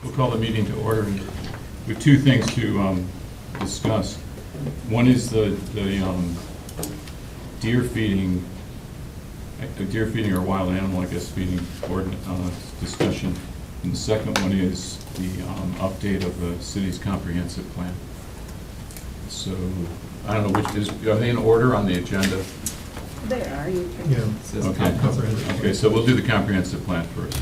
We'll call the meeting to order. We have two things to discuss. One is the deer feeding or wild animal, I guess, feeding discussion. And the second one is the update of the city's comprehensive plan. So, I don't know are they in order on the agenda? They are, you can. Yeah. Okay, so we'll do the comprehensive plan first.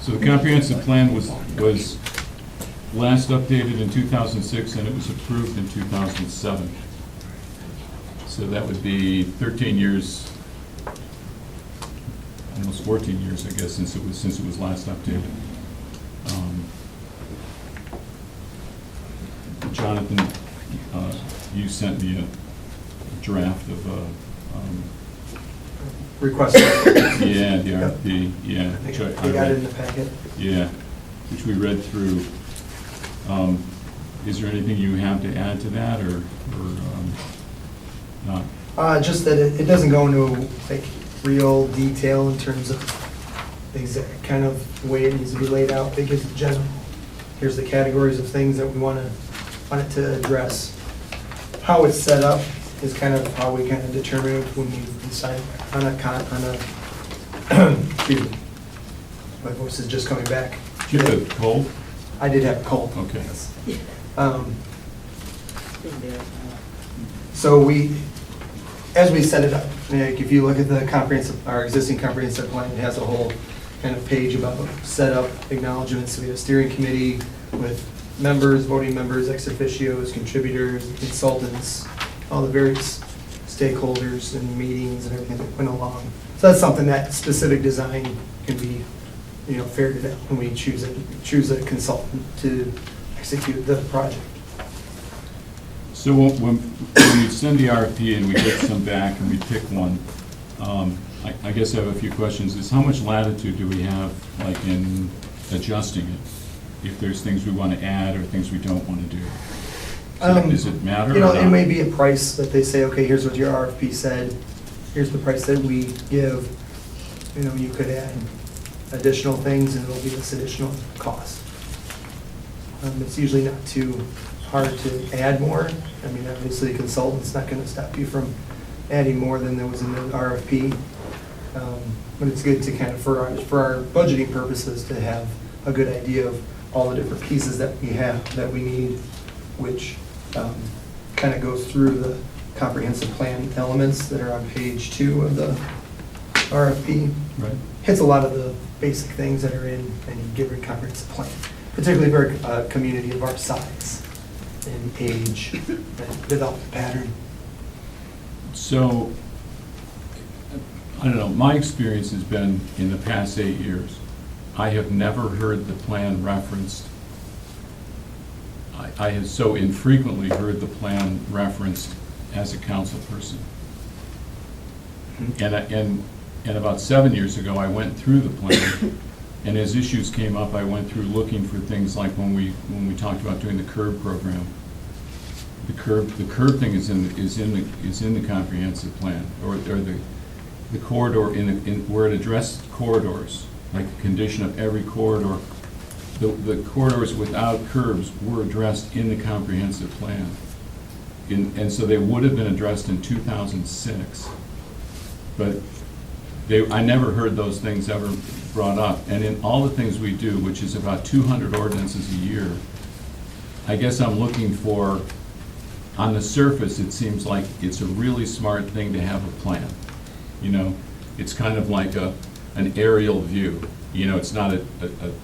So the comprehensive plan was last updated in 2006, and it was approved in 2007. So that would be 13 years, almost 14 years, I guess, since it was last updated. Jonathan, you sent me a draft of Request. yeah, the RFP, yeah. which I We got read. it in the packet. Yeah, which we read through. Is there anything you have to add to that, or not? Just that it doesn't go into like real detail in terms of the exact kind of way it needs to be laid out. It gives general, here's the categories of things that we want it to address. How it's set up is kind of how we kind of determine it when we decide on a excuse me. My voice is just coming back. Do you have a cold? I did have a cold. Okay. So as we set it up, like if you look at our existing comprehensive plan, it has a whole kind of page about setup, acknowledgements. We have a steering committee with members, voting members, ex officios, contributors, consultants, all the various stakeholders and meetings and everything that went along. So that's something that specific design can be, figured out when we choose a consultant to execute the project. So when we send the RFP and we get some back and we pick one, I guess I have a few questions. Is how much latitude do we have, like, in adjusting it? If there's things we want to add or things we don't want to do? Does it matter or not? It may be a price that they say, okay, here's what your RFP said, here's the price that we give. You could add additional things and it'll be this additional cost. It's usually not too hard to add more. I mean, obviously a consultant's not going to stop you from adding more than there was in the RFP. But it's good to kind of, for our budgeting purposes, to have a good idea of all the different pieces that we need, which kind of goes through the comprehensive plan elements that are on page 2 of the RFP. Right. Hits a lot of the basic things that are in any given comprehensive plan, particularly for a community of our size and age and development pattern. So, I don't know, my experience has been in the past 8 years, I have never heard the plan referenced. I have so infrequently heard the plan referenced as a council person. And about 7 years ago, I went through the plan, and as issues came up, I went through looking for things like when we talked about doing the CURB program. The CURB thing is in the comprehensive plan, or the corridor where it addressed corridors, like the condition of every corridor. The corridors without curbs were addressed in the comprehensive plan. And so they would have been addressed in 2006. But I never heard those things ever brought up. And in all the things we do, which is about 200 ordinances a year, I guess I'm looking for, on the surface, it seems like it's a really smart thing to have a plan. It's kind of like an aerial view. It's not a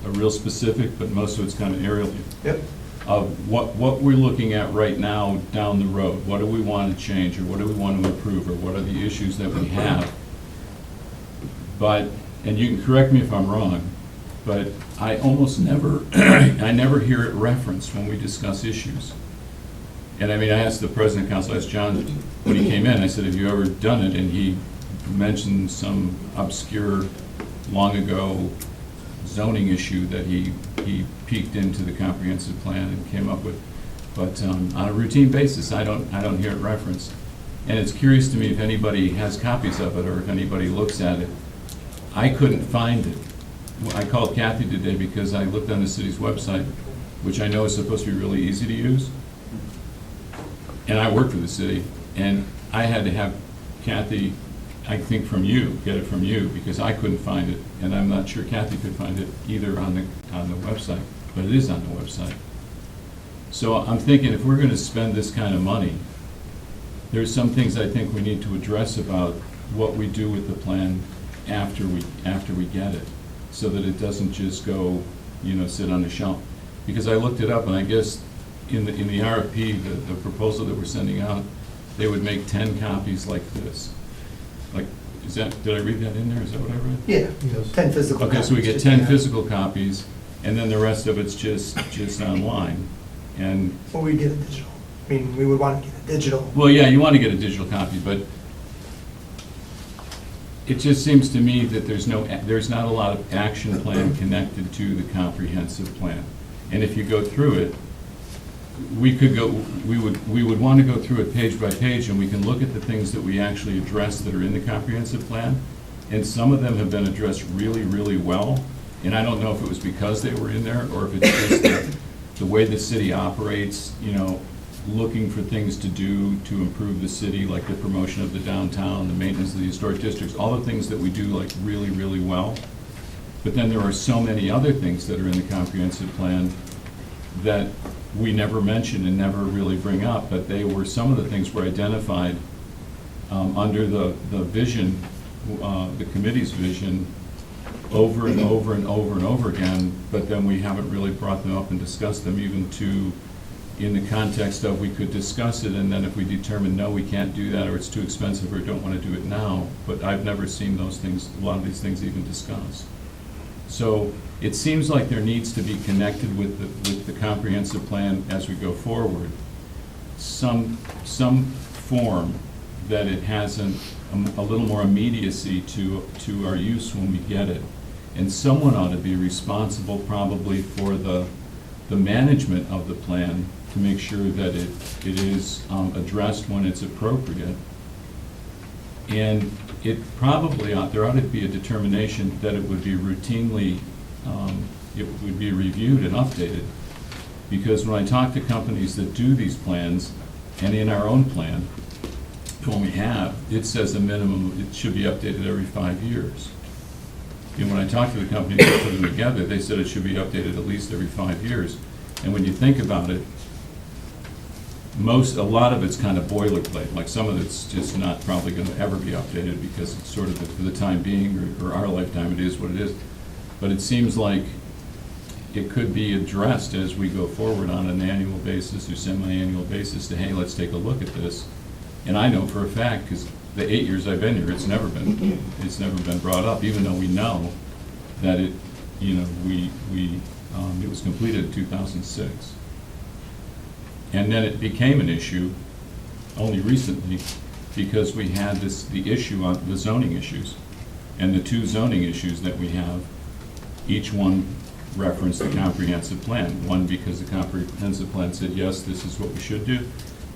real specific, but most of it's kind of aerial view. Yep. Of what we're looking at right now down the road. What do we want to change, or what do we want to improve, or what are the issues that we have? But, and you can correct me if I'm wrong, but I almost never, I never hear it referenced when we discuss issues. And I mean, I asked the president of council, I asked John when he came in, I said, have you ever done it? And he mentioned some obscure, long ago zoning issue that he peeked into the comprehensive plan and came up with. But on a routine basis, I don't hear it referenced. And it's curious to me if anybody has copies of it, or if anybody looks at it I couldn't find it. I called Kathy today because I looked on the city's website, which I know is supposed to be really easy to use. And I work for the city, and I had to have Kathy, I think from you, get it from you, because I couldn't find it, and I'm not sure Kathy could find it either on the website, but it is on the website. So I'm thinking if we're gonna spend this kind of money, there's some things I think we need to address about what we do with the plan after we get it, so that it doesn't just go, sit on the shelf. Because I looked it up, and I guess in the RFP, the proposal that we're sending out, they would make 10 copies like this. Like, did I read that in there? Is that what I read? Yeah, 10 physical copies. Okay, so we get just 10 to have- physical copies, and then the rest of it's just online. And, Well, we get a digital. I mean, we would want to get a digital. well, yeah, you want to get a digital copy, but it just seems to me that there's not a lot of action plan connected to the comprehensive plan. And if you go through it, we would want to go through it page by page, and we can look at the things that we actually address that are in the comprehensive plan. And some of them have been addressed really, really well. And I don't know if it was because they were in there, or if it's just the way the city operates, looking for things to do to improve the city, like the promotion of the downtown, the maintenance of the historic districts, all the things that we do like really, really well. But then there are so many other things that are in the comprehensive plan that we never mention and never really bring up, but some of the things were identified under the vision, the committee's vision, over and over and over and over again, but then we haven't really brought them up and discussed them even in the context of we could discuss it, and then if we determine, no, we can't do that, or it's too expensive, or don't want to do it now, but I've never seen those things, a lot of these things even discussed. So it seems like there needs to be connected with the comprehensive plan as we go forward, some form that it has a little more immediacy to our use when we get it. And someone ought to be responsible probably for the management of the plan to make sure that it is addressed when it's appropriate. And it probably there ought to be a determination that it would be routinely, it would be reviewed and updated. Because when I talk to companies that do these plans, and in our own plan, when we have, it says a minimum, it should be updated every 5 years. And when I talked to the companies that put them together, they said it should be updated at least every 5 years. And when you think about it, a lot of it's kind of boilerplate, like some of it's just not probably going to ever be updated because it's sort of, for the time being, or our lifetime, it is what it is. But it seems like it could be addressed as we go forward on an annual basis or semi-annual basis to, hey, let's take a look at this. And I know for a fact, because the 8 years I've been here, it's never been brought up, even though we know that it, it was completed in 2006. And then it became an issue only recently because we had the issue on the zoning issues. And the 2 zoning issues that we have, each one referenced the comprehensive plan. One because the comprehensive plan said, yes, this is what we should do,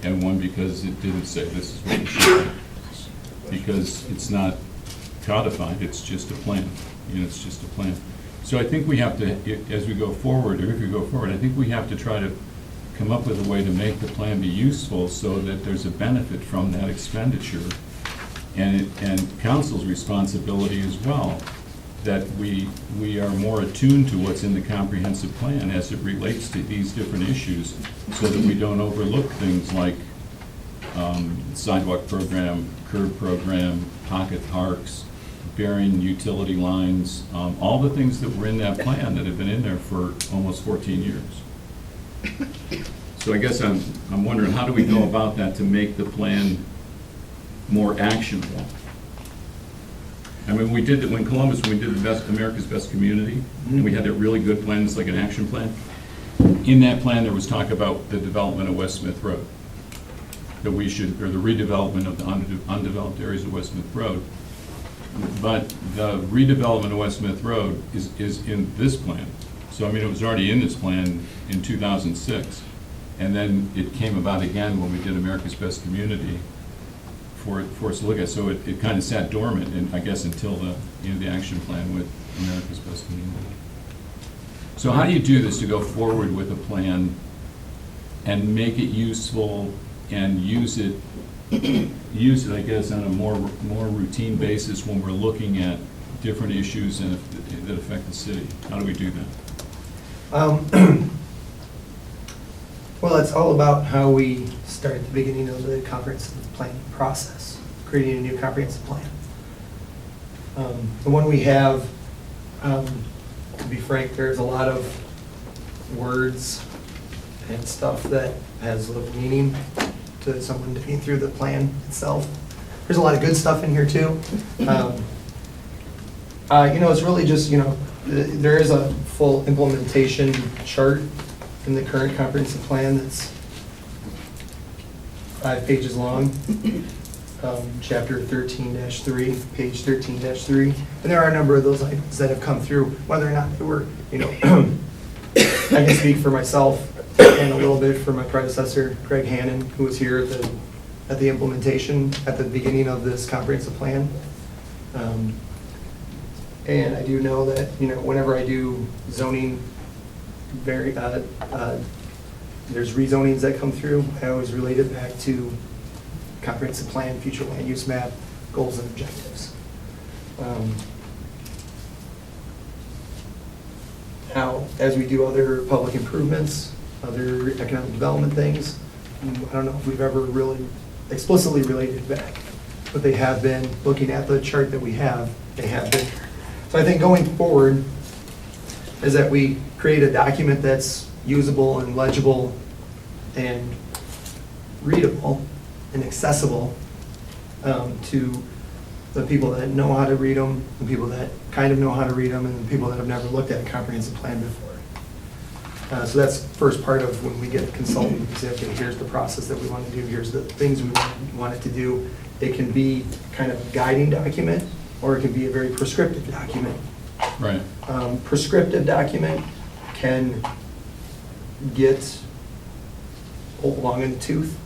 and one because it didn't say this is what we should do. Because it's not codified, it's just a plan. It's just a plan. So I think we have to, as we go forward, or if we go forward, I think we have to try to come up with a way to make the plan be useful so that there's a benefit from that expenditure. And council's responsibility as well, that we are more attuned to what's in the comprehensive plan as it relates to these different issues, so that we don't overlook things like sidewalk program, curb program, pocket parks, burying utility lines, all the things that were in that plan that have been in there for almost 14 years. So I guess I'm wondering, how do we go about that to make the plan more actionable? I mean, we did it when Columbus, we did America's Best Community, and we had that really good plan, it's like an action plan. In that plan, there was talk about the development of West Smith Road, that we should, or the redevelopment of the undeveloped areas of West Smith Road. But the redevelopment of West Smith Road is in this plan. So, I mean, it was already in this plan in 2006. And then it came about again when we did America's Best Community for us to look at. So it kind of sat dormant, and I guess until the action plan with America's Best Community. So how do you do this to go forward with a plan and make it useful and use it, I guess, on a more routine basis when we're looking at different issues that affect the city? How do we do that? Well, it's all about how we start at the beginning of the comprehensive planning process, creating a new comprehensive plan. The one we have, to be frank, there's a lot of words and stuff that has little meaning to someone looking through the plan itself. There's a lot of good stuff in here too. It's really just, there is a full implementation chart in the current comprehensive plan that's 5 pages long, chapter 13-3, page 13-3. And there are a number of those items that have come through, whether or not they were, I can speak for myself and a little bit for my predecessor, Greg Hannon, who was here at the implementation at the beginning of this comprehensive plan. And I do know that, whenever I do zoning, there's rezonings that come through, I always relate it back to comprehensive plan, future land use map, goals and objectives. Now, as we do other public improvements, other economic development things, I don't know if we've ever really explicitly related back, but they have been, looking at the chart that we have, they have been. So I think going forward is that we create a document that's usable and legible and readable and accessible to the people that know how to read them, the people that kind of know how to read them, and the people that have never looked at a comprehensive plan before. So that's the first part of when we get a consultant, we say, okay, here's the process that we want to do, here's the things we want it to do. It can be kind of a guiding document, or it can be a very prescriptive document. Right. Prescriptive document can get long in the tooth.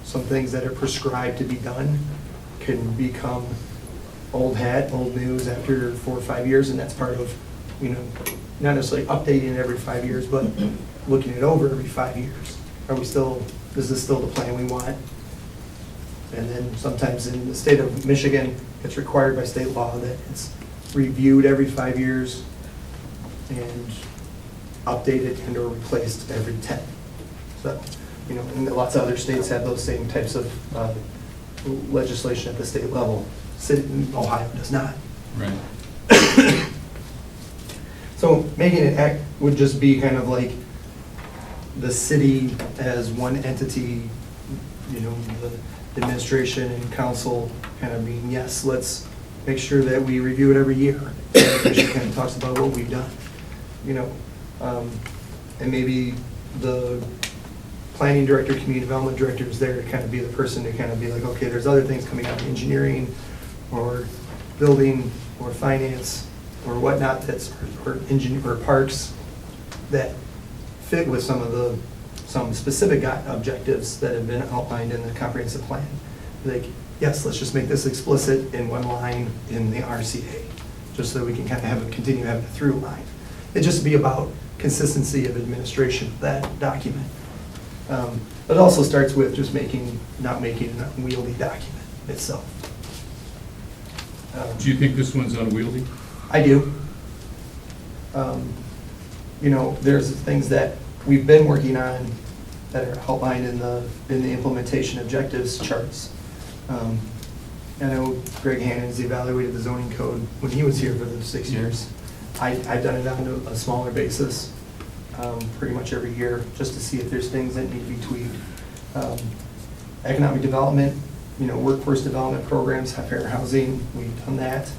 Some things that are prescribed to be done can become old hat, old news after 4 or 5 years, and that's part of, not necessarily updating it every 5 years, but looking it over every 5 years. Is this still the plan we want? And then sometimes in the state of Michigan, it's required by state law that it's reviewed every 5 years and updated and or replaced every 10. So, and lots of other states have those same types of legislation at the state level. Ohio does not. Right. So making it act would just be kind of like the city as one entity, the administration and council kind of being, yes, let's make sure that we review it every year. The commission kind of talks about what we've done, and maybe the planning director, community development director is there to kind of be the person to kind of be like, okay, there's other things coming out, engineering or building or finance or whatnot or parks that fit with some specific objectives that have been outlined in the comprehensive plan. Like, yes, let's just make this explicit in one line in the RCA, just so we can kind of continue having a through line. It just be about consistency of administration of that document. But it also starts with just not making an unwieldy document itself. Do you think this one's unwieldy? I do. There's things that we've been working on that are outlined in the implementation objectives charts. I know Greg Hannon's evaluated the zoning code when he was here for the 6 years. I've done it on a smaller basis, pretty much every year, just to see if there's things that need to be tweaked. Economic development, workforce development programs, fair housing, we've done that.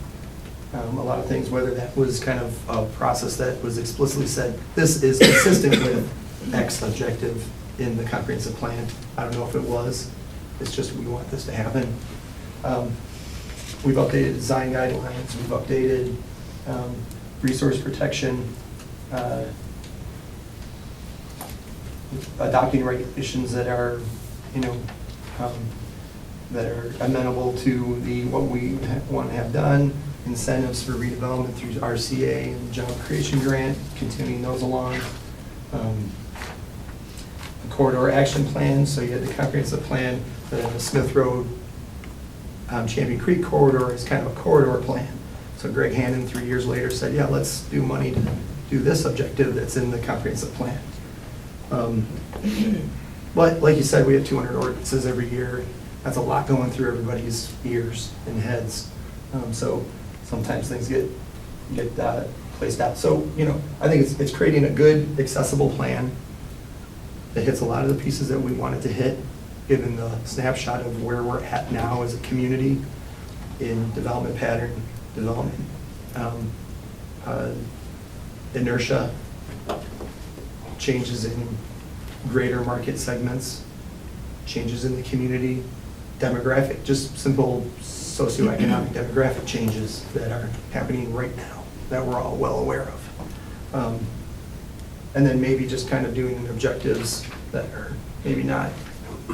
A lot of things, whether that was kind of a process that was explicitly said, this is consistent with X objective in the comprehensive plan. I don't know if it was. It's just we want this to happen. We've updated design guidelines. We've updated resource protection, adopting regulations that are, that are amenable to what we want to have done, incentives for redevelopment through RCA and job creation grant, continuing those along. The corridor action plan, so you had the comprehensive plan, the Smith Road, Champion Creek corridor is kind of a corridor plan. So Greg Hannon, 3 years later, said, yeah, let's do money to do this objective that's in the comprehensive plan. But like you said, we have 200 ordinances every year. That's a lot going through everybody's ears and heads. So sometimes things get placed out. So, I think it's creating a good, accessible plan that hits a lot of the pieces that we wanted to hit, given the snapshot of where we're at now as a community in development pattern, development inertia, changes in greater market segments, changes in the community, demographic, just simple socioeconomic demographic changes that are happening right now that we're all well aware of. And then maybe just kind of doing objectives that are maybe not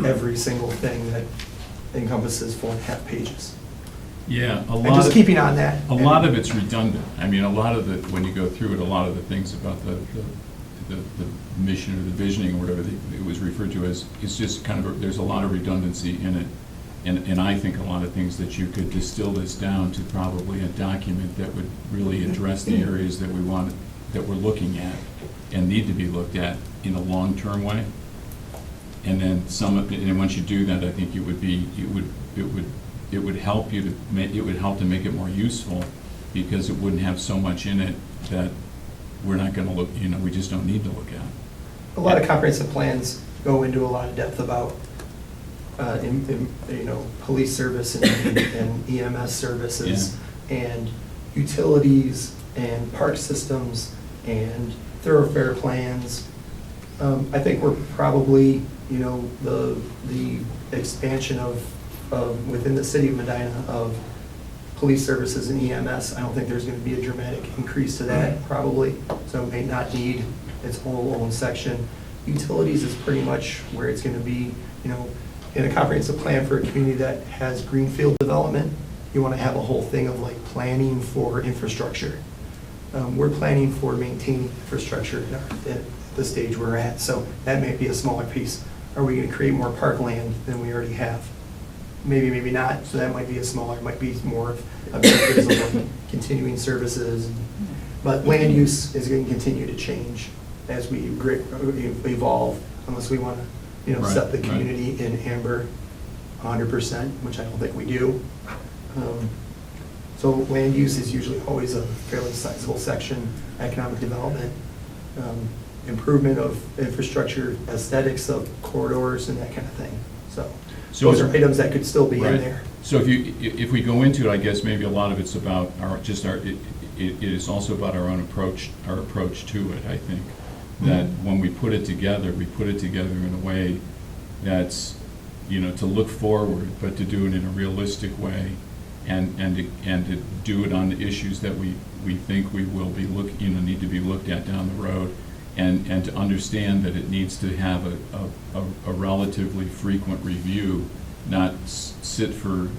every single thing that encompasses 4.5 pages. Yeah, a lot And just of, keeping on that. a lot of it's redundant. I mean, a lot of the, when you go through it, a lot of the things about the mission or the visioning or whatever it was referred to as, it's just kind of, there's a lot of redundancy in it. And I think a lot of things that you could distill this down to probably a document that would really address the areas that we want, that we're looking at and need to be looked at in a long-term way. And then and once you do that, I think it would help you to it would help to make it more useful, because it wouldn't have so much in it that we're not going to look, we just don't need to look at. A lot of comprehensive plans go into a lot of depth about, police service and EMS services and utilities and park systems and thoroughfare plans. I think we're probably, the expansion of within the city of Medina of police services and EMS, I don't think there's going to be a dramatic increase to that probably, so it may not need its whole own section. Utilities is pretty much where it's going to be, in a comprehensive plan for a community that has greenfield development, you want to have a whole thing of like planning for infrastructure. We're planning for maintaining infrastructure at the stage we're at, so that may be a smaller piece. Are we going to create more parkland than we already have? Maybe, maybe not, so that might be a smaller, might be more of objectives of like continuing services. But land use is going to continue to change as we evolve, unless we want to, set the community in amber 100%, which I don't think we do. So land use is usually always a fairly sizable section. Economic development, improvement of infrastructure, aesthetics of corridors, and that kind of thing. So those are items that could still be in there. So if we go into it, I guess maybe a lot of it's about it is also about our own approach to it, I think. That when we put it together in a way that's, to look forward, but to do it in a realistic way, and to do it on the issues that we think we will be need to be looked at down the road, and to understand that it needs to have a relatively frequent review, not sit for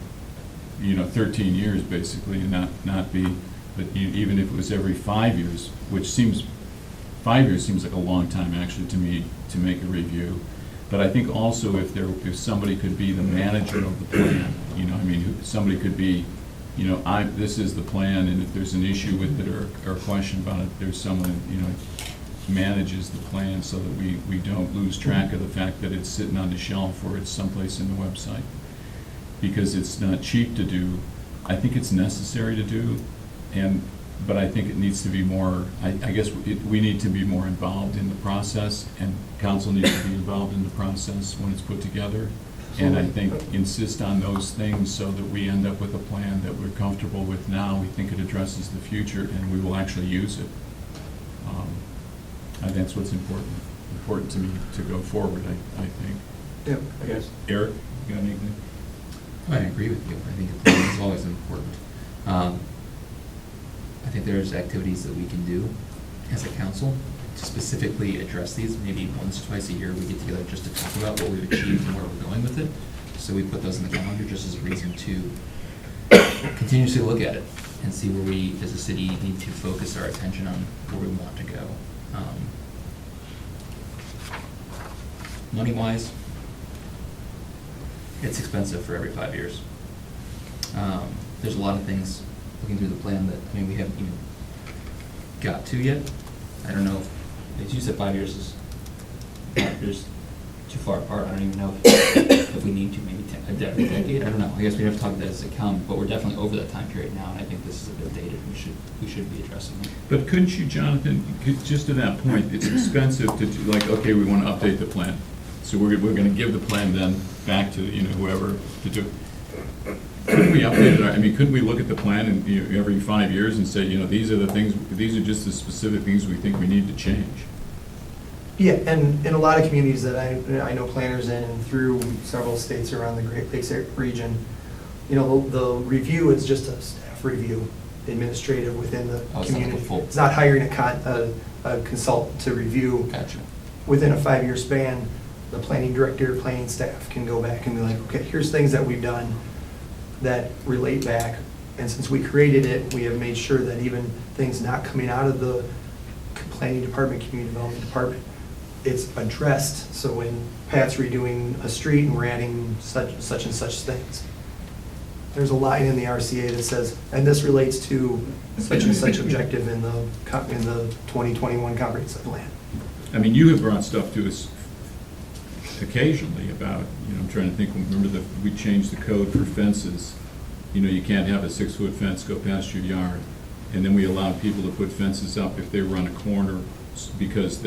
13 years basically, and not be, but even if it was every 5 years, which 5 years seems like a long time actually to me to make a review. But I think also if somebody could be the manager of the plan, somebody could be, this is the plan, and if there's an issue with it or a question about it, there's someone, manages the plan so that we don't lose track of the fact that it's sitting on the shelf or it's someplace in the website. Because it's not cheap to do. I think it's necessary to do, but I think it needs to be more, I guess we need to be more involved in the process, and council needs to be involved in the process when it's put together. And I think insist on those things so that we end up with a plan that we're comfortable with now, we think it addresses the future, and we will actually use it. I think that's what's important to me to go forward, I think. Yeah, I guess. Eric, you got anything? I agree with you. I think a plan is always important. I think there's activities that we can do as a council to specifically address these. Maybe once or twice a year we get together just to talk about what we've achieved and where we're going with it. So we put those in the calendar just as a reason to continuously look at it and see where we, as a city, need to focus our attention on where we want to go. Money-wise, it's expensive for every 5 years. There's a lot of things, looking through the plan, that, I mean, we haven't even got to yet. I don't know, as you said, 5 years is, 5 years too far apart. I don't even know if we need to, maybe a decade, I don't know. I guess we have to talk about that as a count, but we're definitely over that time period now, and I think this is a bit dated. We should be addressing it. But couldn't you, Jonathan, just to that point, it's expensive to, do like, okay, we want to update the plan. So we're going to give the plan then back to, whoever to do. Couldn't we update it? I mean, couldn't we look at the plan and, every 5 years and say, these are the things, these are just the specific things we think we need to change? Yeah, and in a lot of communities that I know planners in, and through several states around the Great Lakes region, the review is just a staff review, administrative within the Oh, it's not like a community. full- It's not hiring a consultant to review. Gotcha. Within a 5-year span, the planning director, planning staff can go back and be like, okay, here's things that we've done that relate back. And since we created it, we have made sure that even things not coming out of the planning department, community development department, it's addressed. So when Pat's redoing a street and we're adding such and such things, there's a line in the RCA that says, and this relates to such and such objective in the 2021 comprehensive plan. I mean, you have brought stuff to us occasionally about, I'm trying to think, remember that we changed the code for fences. You can't have a 6-foot fence go past your yard. And then we allowed people to put fences up if they run a corner because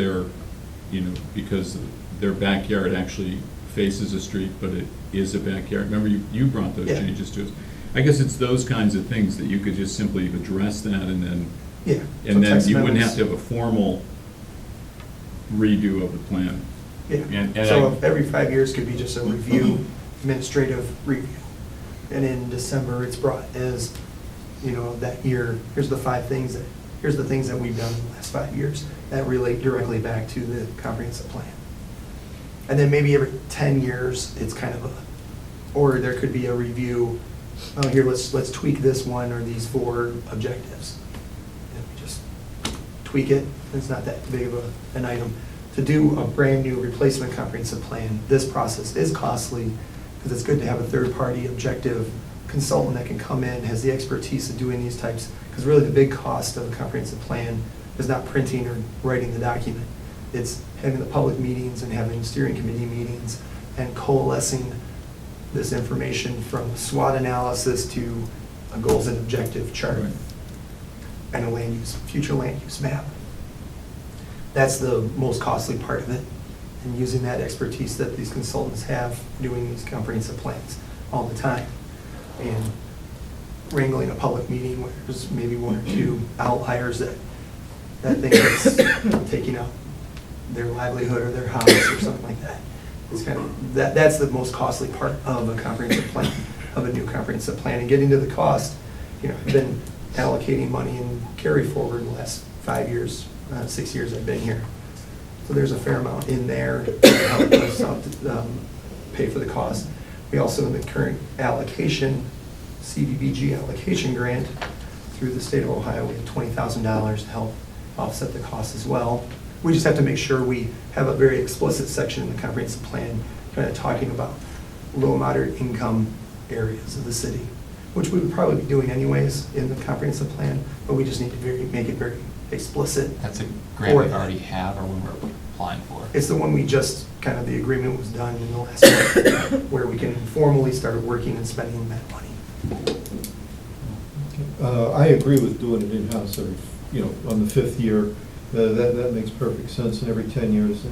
because their backyard actually faces a street, but it is a backyard. Remember, you brought those Yeah. changes to us. I guess it's those kinds of things that you could just simply address that and then, Yeah. and then text you wouldn't have amendments. to have a formal redo of the plan. Yeah, And so I- every 5 years could be just a review, administrative review. And in December, it's brought as, that year, here's the things that we've done in the last 5 years that relate directly back to the comprehensive plan. And then maybe every 10 years, it's kind of or there could be a review, here, let's tweak this one or these 4 objectives. And we just tweak it, it's not that big of an item. To do a brand-new replacement comprehensive plan, this process is costly, because it's good to have a third-party objective consultant that can come in, has the expertise of doing these types, because really the big cost of a comprehensive plan is not printing or writing the document. It's having the public meetings and having steering committee meetings and coalescing this information from SWOT analysis to a goals and objective chart Right. and a future land use map. That's the most costly part of it, and using that expertise that these consultants have doing these comprehensive plans all the time. And wrangling a public meeting where there's maybe 1 or 2 outliers that think it's taking out their livelihood or their house or something like that. It's kind of, that's the most costly part of a comprehensive plan, of a new comprehensive plan. And getting to the cost, I've been allocating money and carry forward the last 5 years, 6 years I've been here. So there's a fair amount in there to help us out to pay for the cost. We also, in the current allocation, CDBG allocation grant through the state of Ohio, we have $20,000 to help offset the cost as well. We just have to make sure we have a very explicit section in the comprehensive plan kind of talking about low, moderate income areas of the city, which we would probably be doing anyways in the comprehensive plan, but we just need to make it very explicit. That's a grant we For that. already have or when we're applying for. It's the one we just, kind of the agreement was done in the last month, where we can formally start working and spending that money. I agree with doing it in-house every, on the 5th year. That makes perfect sense, and every 10 years.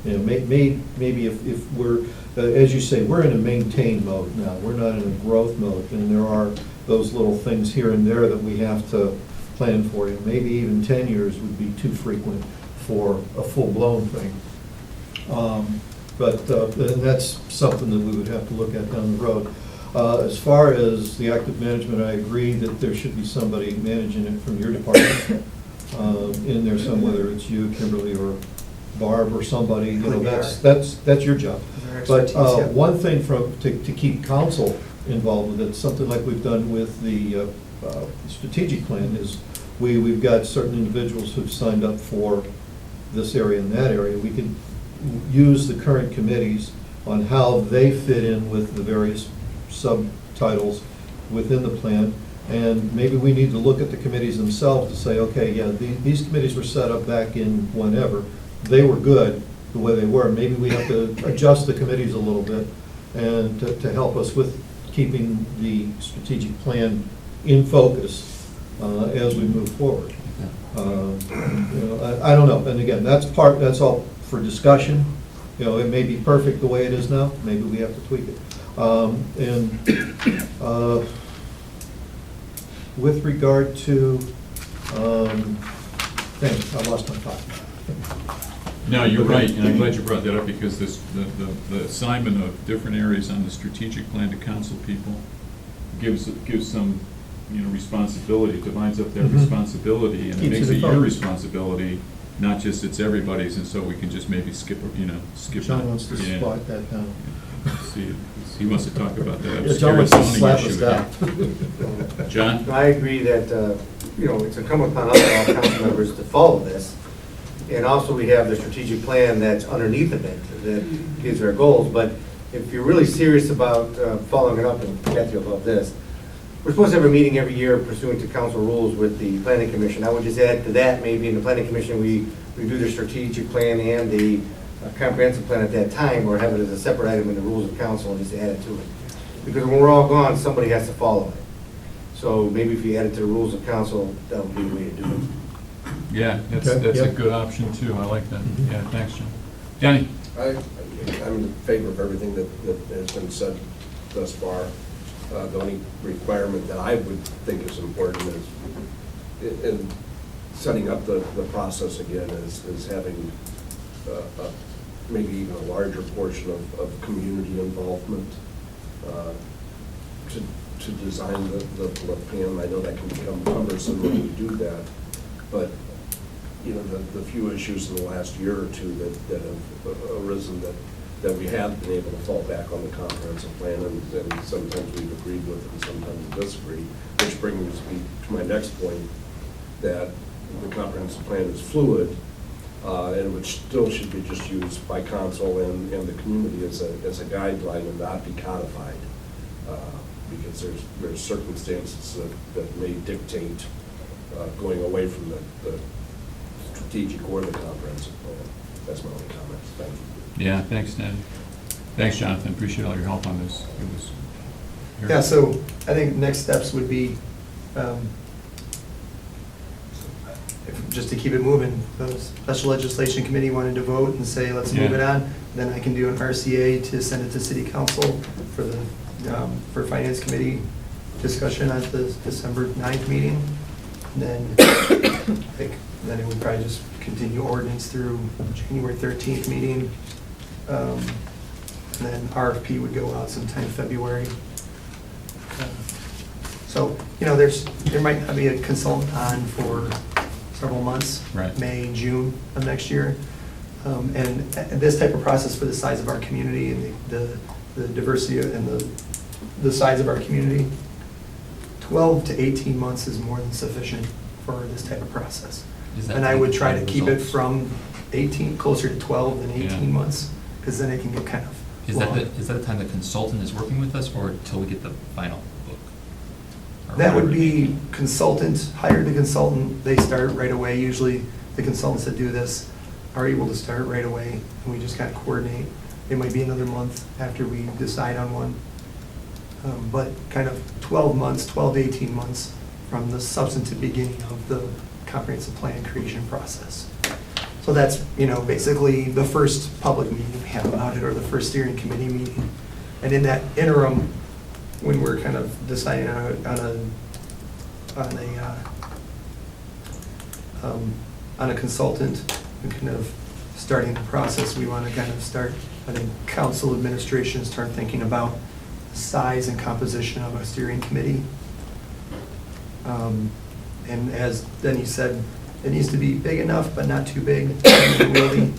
Maybe if we're, as you say, we're in a maintain mode now. We're not in a growth mode, and there are those little things here and there that we have to plan for. Maybe even 10 years would be too frequent for a full-blown thing. But that's something that we would have to look at down the road. As far as the active management, I agree that there should be somebody managing it from your department in there, whether it's you, Kimberly, or Barb or somebody, you know, We are. that's your job. Our But expertise, yeah. one thing to keep council involved with it, something like we've done with the strategic plan, is we've got certain individuals who've signed up for this area and that area. We can use the current committees on how they fit in with the various subtitles within the plan. And maybe we need to look at the committees themselves to say, okay, yeah, these committees were set up back in whenever. They were good the way they were. Maybe we have to adjust the committees a little bit and to help us with keeping the strategic plan in focus as we move forward. I don't know, and again, that's all for discussion. You know, it may be perfect the way it is now, maybe we have to tweak it. With regard to, I lost my thought. No, you're right, and I'm glad you brought that up, because the assignment of different areas on the strategic plan to council people gives some, responsibility, divides up their Mhm. responsibility, and it Keeps makes it it your focused. responsibility, not just it's everybody's, and so we can just maybe skip. John wants to Yeah. squat that down. See, he wants to talk about that Yeah, John obscure wants to zoning slap us issue. down. John? I agree that, it's incumbent upon us, all council members, to follow this. And also, we have the strategic plan that's underneath of it, that gives our goals. But if you're really serious about following it up, and Kathy will love this, we're supposed to have a meeting every year pursuant to council rules with the planning commission. I would just add to that, maybe in the planning commission, we review the strategic plan and the comprehensive plan at that time, or have it as a separate item in the rules of council and just add it to it. Because when we're all gone, somebody has to follow it. So maybe if you add it to the rules of council, that would be the way to do it. Yeah, that's Okay, a yep. good option too, I like that. Mhm. Yeah, thanks, John. Danny? I'm in favor of everything that has been said thus far. The only requirement that I would think is important is, in setting up the process again, is having maybe even a larger portion of community involvement to design the plan. I know that can become cumbersome when you do that, but the few issues in the last year or two that have arisen that we have been able to fall back on the comprehensive plan, and sometimes we've agreed with and sometimes we disagree, which brings me to my next point, that the comprehensive plan is fluid, and which still should be just used by council and the community as a guideline and not be codified, because there's circumstances that may dictate going away from the strategic or the comprehensive plan. That's my only comments. Thank you. Yeah, thanks, Danny. Thanks, Jonathan, appreciate all your help on this. It was very- Yeah, so I think next steps would be, just to keep it moving, the special legislation committee wanted to vote and say, let's move Yeah. it on. Then I can do an RCA to send it to city council for the, for finance committee discussion at the December 9th meeting. And then, then it would probably just continue ordinance through January 13th meeting. And then RFP would go out sometime February. So, there might not be a consultant on for several months. Right. May, June of next year. And this type of process for the size of our community and the diversity and the size of our community, 12 to 18 months is more than sufficient for this type of process. Is that And I would try to the keep it results? from 18, closer to 12 than 18 Yeah. months, because then it can get kind of Is long. that the time the consultant is working with us, or until we get the final book? Or That would whatever? be consultant, hire the consultant, they start right away. Usually, the consultants that do this are able to start right away, and we just kind of coordinate. It might be another month after we decide on one. But kind of 12 months, 12 to 18 months from the substantive beginning of the comprehensive plan creation process. So that's, basically the first public meeting we have about it, or the first steering committee meeting. And in that interim, when we're kind of deciding on a consultant, and kind of starting the process, we want to kind of start, I think, council administration, start thinking about the size and composition of a steering committee. And as Denny said, it needs to be big enough, but not too big, and wieldy.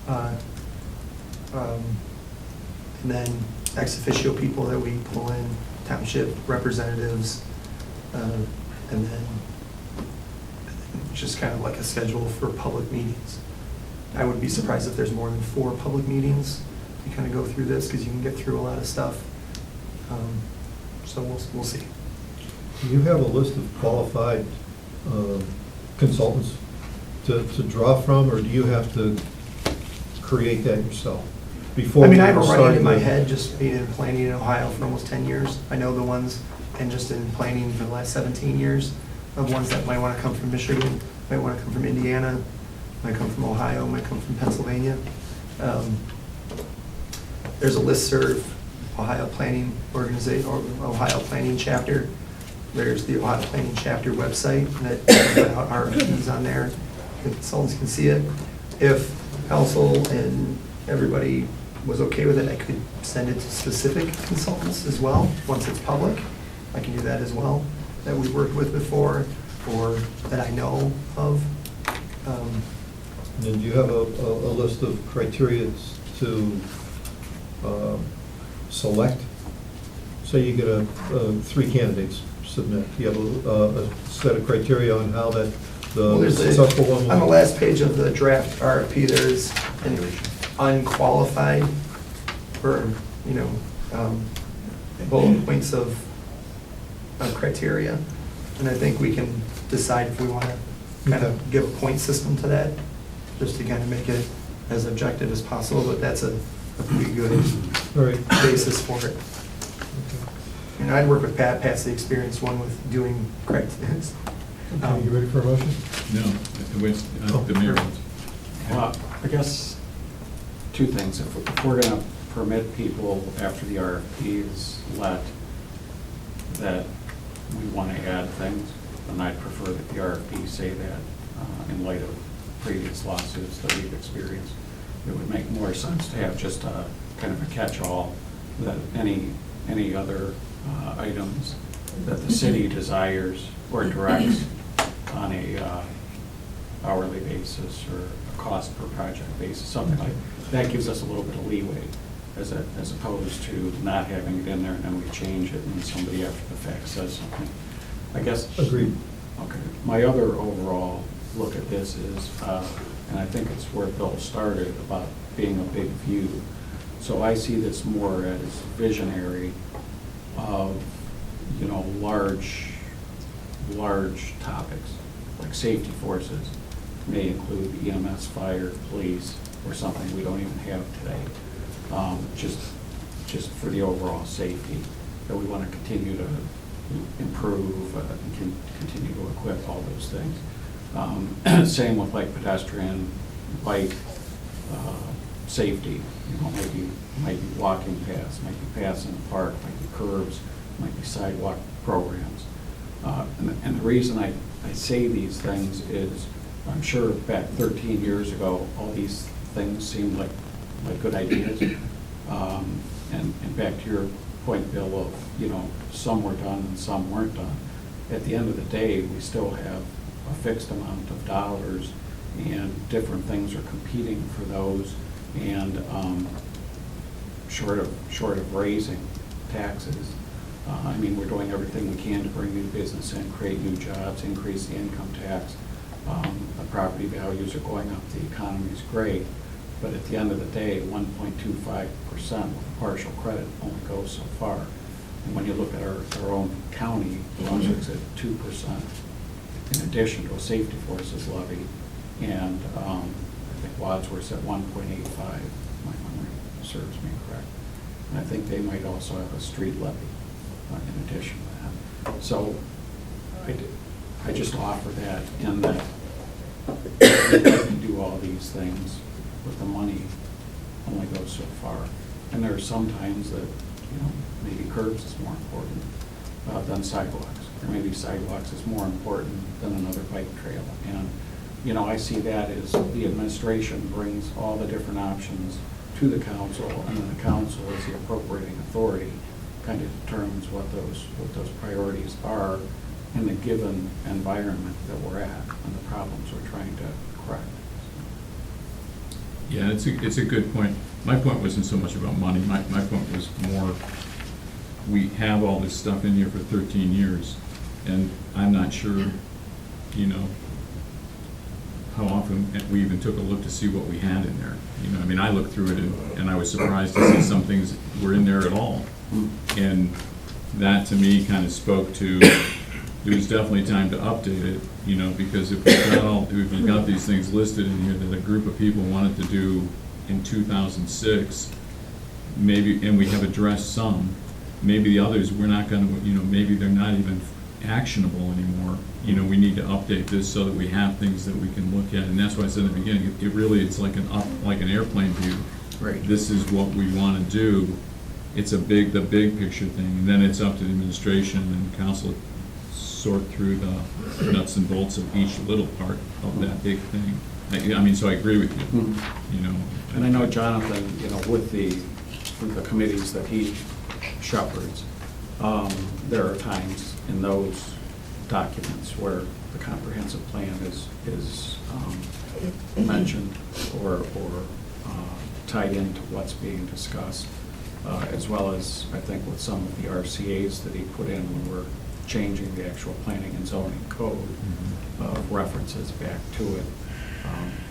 uh, and then ex officio people that we pull in, township representatives, and then just kind of like a schedule for public meetings. I would be surprised if there's more than 4 public meetings. You kind of go through this because you can get through a lot of stuff. So we'll see. Do you have a list of qualified consultants to draw from, or do you have to create that yourself? Before I mean, I have a we running start in my the- head, just being in planning in Ohio for almost 10 years. I know the ones, and just in planning for the last 17 years, of ones that might want to come from Michigan, might want to come from Indiana, might come from Ohio, might come from Pennsylvania. There's a listserv, Ohio Planning Organization, or Ohio Planning Chapter. There's the Ohio Planning Chapter website that put out RFPs on there. The consultants can see it. If council and everybody was okay with it, I could send it to specific consultants as well, once it's public. I can do that as well, that we've worked with before, or that I know of. And then do you have a list of criteria to select? Say you get 3 candidates submit, you have a set of criteria on how that, Well, the there's successful one will... On the last page of the draft RFP, there's an unqualified, or, bullet points of criteria. And I think we can decide if we want to kind of give a point system to that, just to kind of make it as objective as possible, but that's a pretty good All right. basis for it. And I'd work with Pat. Pat's the experienced one with doing criteria. Okay, you ready for a motion? No, the mayor wants. Well, I guess 2 things. If we're going to permit people after the RFPs that we want to add things, then I'd prefer that the RFP say that in light of previous lawsuits that we've experienced. It would make more sense to have just a kind of a catch-all that any other items that the city desires or directs on a hourly basis or a cost per project basis, something like that gives us a little bit of leeway as opposed to not having it in there and then we change it and somebody after the fact says something. I guess. Agreed. Okay. My other overall look at this is, and I think it's where Bill started about being a big view. So I see this more as visionary of, large topics, like safety forces may include EMS, fire, police, or something we don't even have today. Just for the overall safety, that we want to continue to improve and continue to equip all those things. Same with like pedestrian, bike, safety, might be walking paths, might be paths in the park, might be curbs, might be sidewalk programs. And the reason I say these things is, I'm sure back 13 years ago, all these things seemed like good ideas. And back to your point, Bill, of, some were done and some weren't done. At the end of the day, we still have a fixed amount of dollars and different things are competing for those. And short of raising taxes, we're doing everything we can to bring new business in, create new jobs, increase the income tax. The property values are going up, the economy's great, but at the end of the day, 1.25% with a partial credit only goes so far. And when you look at our own county, Brunswick's at 2%, in addition to a safety forces levy, and I think Wadsworth's at 1.85, my memory serves me correct. And I think they might also have a street levy in addition to that. So I just offer that in that we can do all these things, but the money only goes so far. And there are some times that, maybe curbs is more important than sidewalks. Or maybe sidewalks is more important than another bike trail. And, I see that as the administration brings all the different options to the council, and then the council, as the appropriating authority, kind of determines what those priorities are in the given environment that we're at and the problems we're trying to correct. Yeah, it's a good point. My point wasn't so much about money. My point was more, we have all this stuff in here for 13 years, and I'm not sure, you know, how often we even took a look to see what we had in there. You know, I mean, I looked through it and I was surprised to see some things were in there at all. And that, to me, kind of spoke to, there was definitely time to update it, you know, because if we've got these things listed in here that a group of people wanted to do in 2006, maybe, and we have addressed some, maybe the others, we're not gonna, you know, maybe they're not even actionable anymore. You know, we need to update this so that we have things that we can look at, and that's why I said in the beginning, it really, it's like like an airplane view. Right. This is what we wanna do. It's the big picture thing, and then it's up to the administration and council to sort through the nuts and bolts of each little part of that big thing. I mean, so I agree with you, you know. And I know Jonathan, you know, with the committees that he shepherds, there are times in those documents where the comprehensive plan is mentioned or tied into what's being discussed, as well as, I think, with some of the RCAs that he put in when we're changing the actual planning and zoning code, references back to it.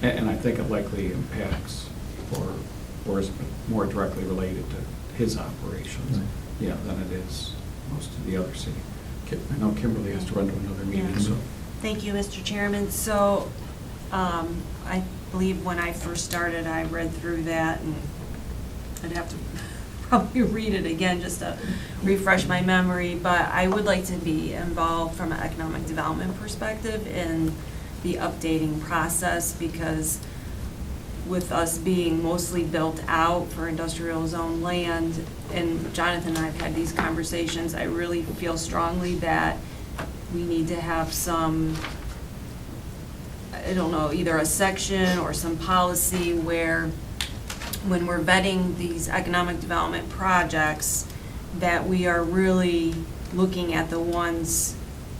And I think it likely impacts or is more directly related to his operations, yeah, than it is most of the other city. I know Kimberly has to run to another meeting, so. Thank you, Mr. Chairman. So, I believe when I first started, I read through that, and I'd have to probably read it again just to refresh my memory, but I would like to be involved from an economic development perspective in the updating process, because with us being mostly built out for industrial zone land, and Jonathan and I have had these conversations, I really feel strongly that we need to have some, I don't know, either a section or some policy where when we're vetting these economic development projects, that we are really looking at the ones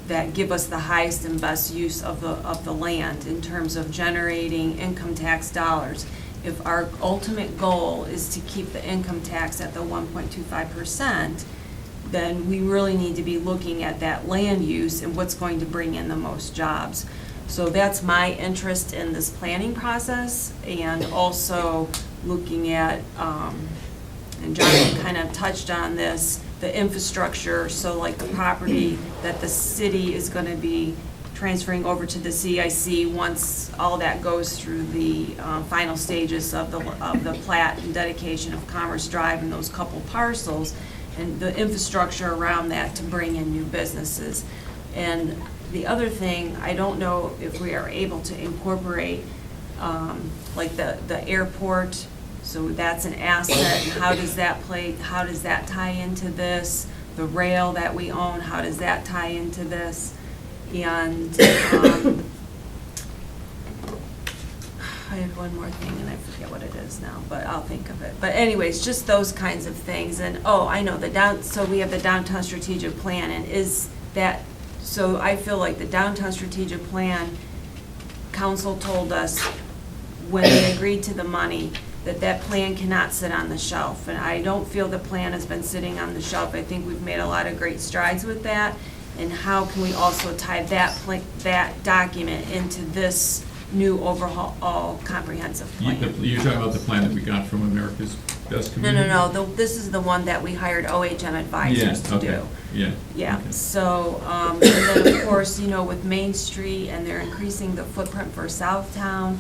that give us the highest and best use of the land in terms of generating income tax dollars. If our ultimate goal is to keep the income tax at the 1.25%, then we really need to be looking at that land use and what's going to bring in the most jobs. So that's my interest in this planning process, and also looking at, and Jonathan kind of touched on this, the infrastructure, so like the property that the city is going to be transferring over to the CIC once all that goes through the final stages of the plat and dedication of Commerce Drive and those couple parcels, and the infrastructure around that to bring in new businesses. And the other thing, I don't know if we are able to incorporate like the airport. So that's an asset, and how does that tie into this? The rail that we own, how does that tie into this? And I had one more thing and I forget what it is now, but I'll think of it. But anyways, just those kinds of things. And oh, I know so we have the downtown strategic plan, and so I feel like the downtown strategic plan, council told us when they agreed to the money, that plan cannot sit on the shelf. And I don't feel the plan has been sitting on the shelf. I think we've made a lot of great strides with that. And how can we also tie that document into this new overall comprehensive plan? You're talking about the plan that we got from America's Best Community? No, this is the one that we hired OHM advisors to do. Yeah, okay. so, and then of course, with Main Street, and they're increasing the footprint for Southtown,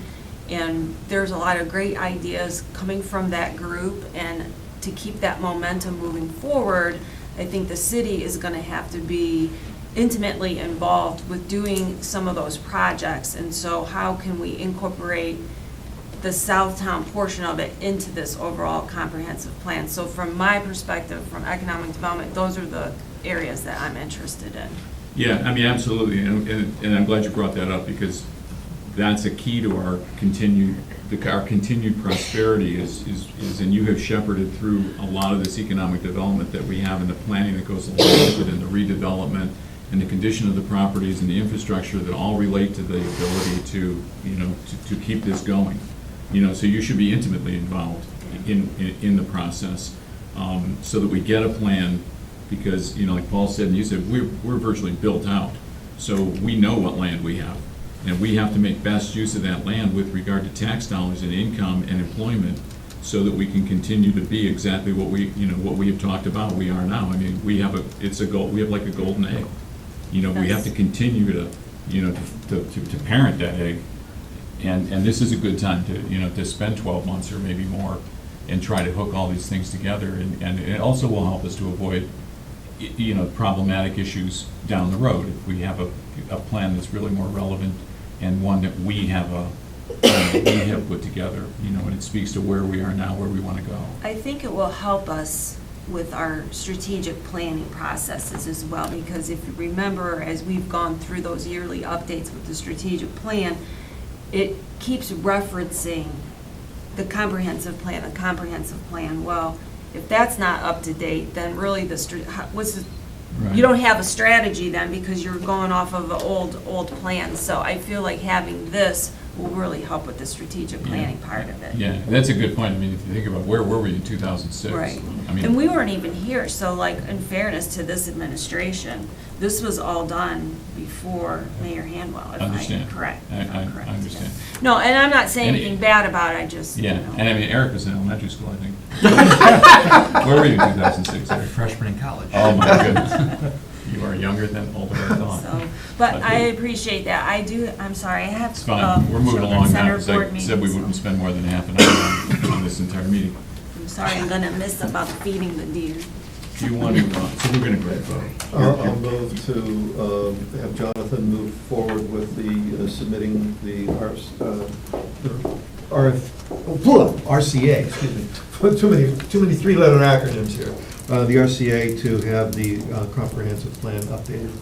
and there's a lot of great ideas coming from that group, and to keep that momentum moving forward, I think the city is gonna have to be intimately involved with doing some of those projects, and so how can we incorporate the Southtown portion of it into this overall comprehensive plan? So from my perspective, from economic development, those are the areas that I'm interested in. Yeah, I mean, absolutely, and I'm glad you brought that up, because that's a key to our continued prosperity is, and you have shepherded through a lot of this economic development that we have, and the planning that goes along with it, and the redevelopment, and the condition of the properties and the infrastructure that all relate to the ability to keep this going. So you should be intimately involved in the process, so that we get a plan, because, like Paul said, and you said, we're virtually built out. So we know what land we have, and we have to make best use of that land with regard to tax dollars and income and employment, so that we can continue to be exactly what we have talked about we are now. I mean, we have like a golden egg. We have to continue to parent that egg. And this is a good time to spend 12 months or maybe more and try to hook all these things together. And it also will help us to avoid, problematic issues down the road. If we have a plan that's really more relevant and one that we have put together, and it speaks to where we are now, where we want to go. I think it will help us with our strategic planning processes as well, because if you remember, as we've gone through those yearly updates with the strategic plan, it keeps referencing the comprehensive plan. Well, if that's not up to date, then really Right. you don't have a strategy then, because you're going off of an old plan. So I feel like having this will really help with the strategic planning part of it. Yeah, that's a good point. I mean, if you think about where were we in 2006? Right. I mean, And we weren't even here, so like, in fairness to this administration, this was all done before Mayor Handwell, if I'm Understand. correct. I if I'm correct, understand. yeah. No, and I'm not saying And anything bad about it, I just, Yeah, and I mean, Eric was in elementary school, I think. Where were you in 2006, Eric? Freshman in college. Oh, my goodness. You are younger than older, I thought. So, but I appreciate that. I'm sorry, I have. It's fine. We're moving Children's along now, Center because board I meeting, said we so wouldn't spend more than half an hour on this entire meeting. I'm sorry, I'm gonna miss about feeding the deer. Do you want to, so we're going to grab vote. I'll move to have Jonathan move forward with the submitting the RCA, excuse me. Too many three-letter acronyms here. The RCA to have the comprehensive plan updated.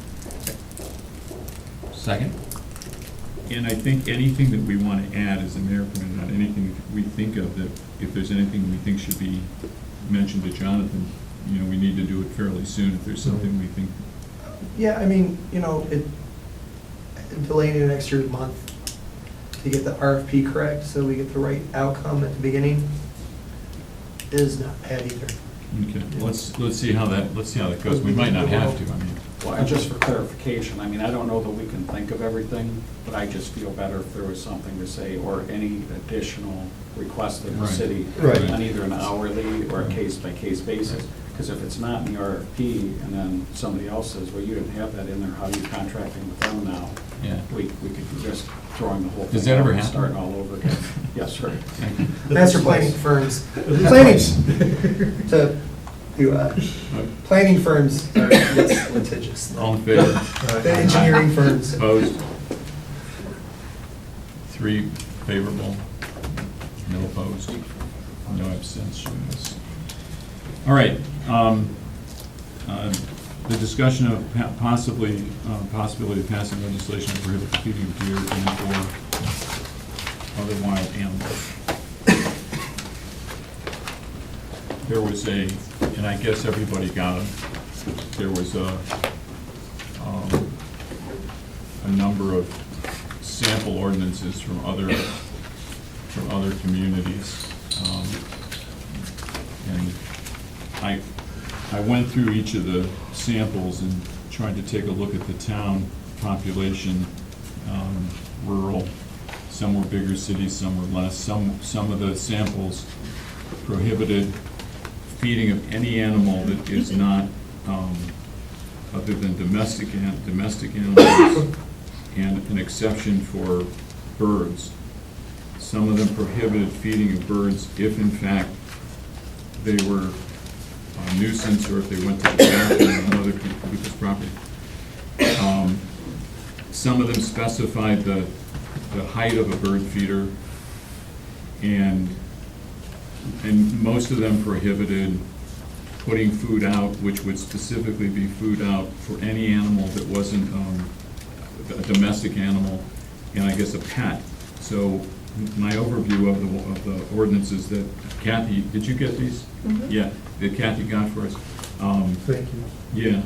Second? And I think anything that we want to add as a mayor pointed out, anything we think of that, if there's anything we think should be mentioned to Jonathan, we need to do it fairly soon if there's something we think. Yeah, I mean, delaying it an extra month to get the RFP correct, so we get the right outcome at the beginning, is not bad either. Okay, let's see how that goes. We might not have to, I mean. Well, and just for clarification, I mean, I don't know that we can think of everything, but I just feel better if there was something to say, or any additional request of the Right. city Right. on either an hourly or a case-by-case basis. Because if it's not in the RFP, and then somebody else says, well, you didn't have that in there, how are you contracting with them now? Yeah. We could just throwing the whole thing. Does that ever out and happen? Starting all over again. Yes, sir. Master planning firms, planning firms are less litigious. All in favor? The engineering firms. Opposed? 3 favorable, no opposed, no abstentions. All right, the discussion of possibility of passing legislation to prohibit the feeding of deer and/or other wild animals. There was and I guess everybody got them, there was a number of sample ordinances from other communities. And I went through each of the samples and tried to take a look at the town population, rural. Some were bigger cities, some were less. Some of the samples prohibited feeding of any animal that is not, other than domestic animals, and an exception for birds. Some of them prohibited feeding of birds if in fact they were a nuisance or if they went to the bathroom on other people's property. Some of them specified the height of a bird feeder, and most of them prohibited putting food out, which would specifically be food out for any animal that wasn't a domestic animal, and I guess a pet. So my overview of the ordinances that Kathy, did you get these? Mhm. Yeah, that Kathy got for us. Thank you. Yeah,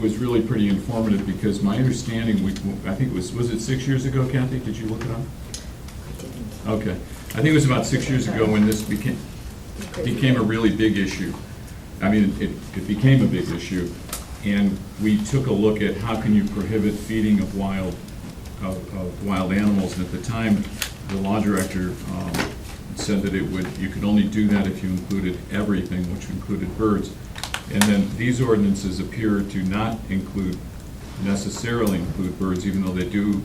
was really pretty informative, because my understanding, I think it was it 6 years ago, Kathy? Did you look it up? I didn't. Okay. I think it was about 6 years ago when this became a really big issue. I mean, it became a big issue, and we took a look at how can you prohibit feeding of wild animals, and at the time, the law director said that you could only do that if you included everything, which included birds. And then these ordinances appear to not necessarily include birds, even though they do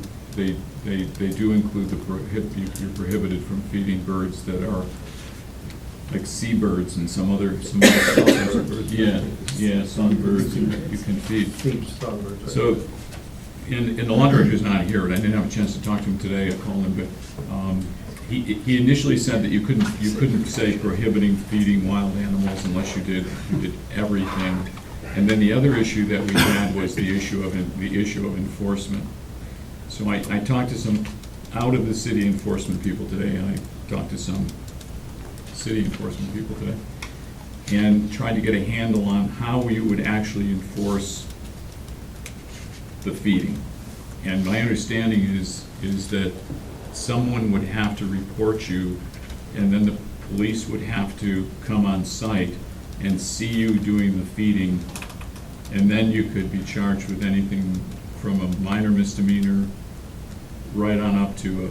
include you're prohibited from feeding birds that are like seabirds and some other types of birds. Yeah, songbirds you can feed. Keep songbirds, right? So, and the law director's not here, and I didn't have a chance to talk to him today. I called him, but he initially said that you couldn't say prohibiting feeding wild animals unless you did everything. And then the other issue that we had was the issue of enforcement. So I talked to some out of the city enforcement people today, and I talked to some city enforcement people today, and tried to get a handle on how you would actually enforce the feeding. And my understanding is that someone would have to report you, and then the police would have to come on site and see you doing the feeding, and then you could be charged with anything from a minor misdemeanor right on up to a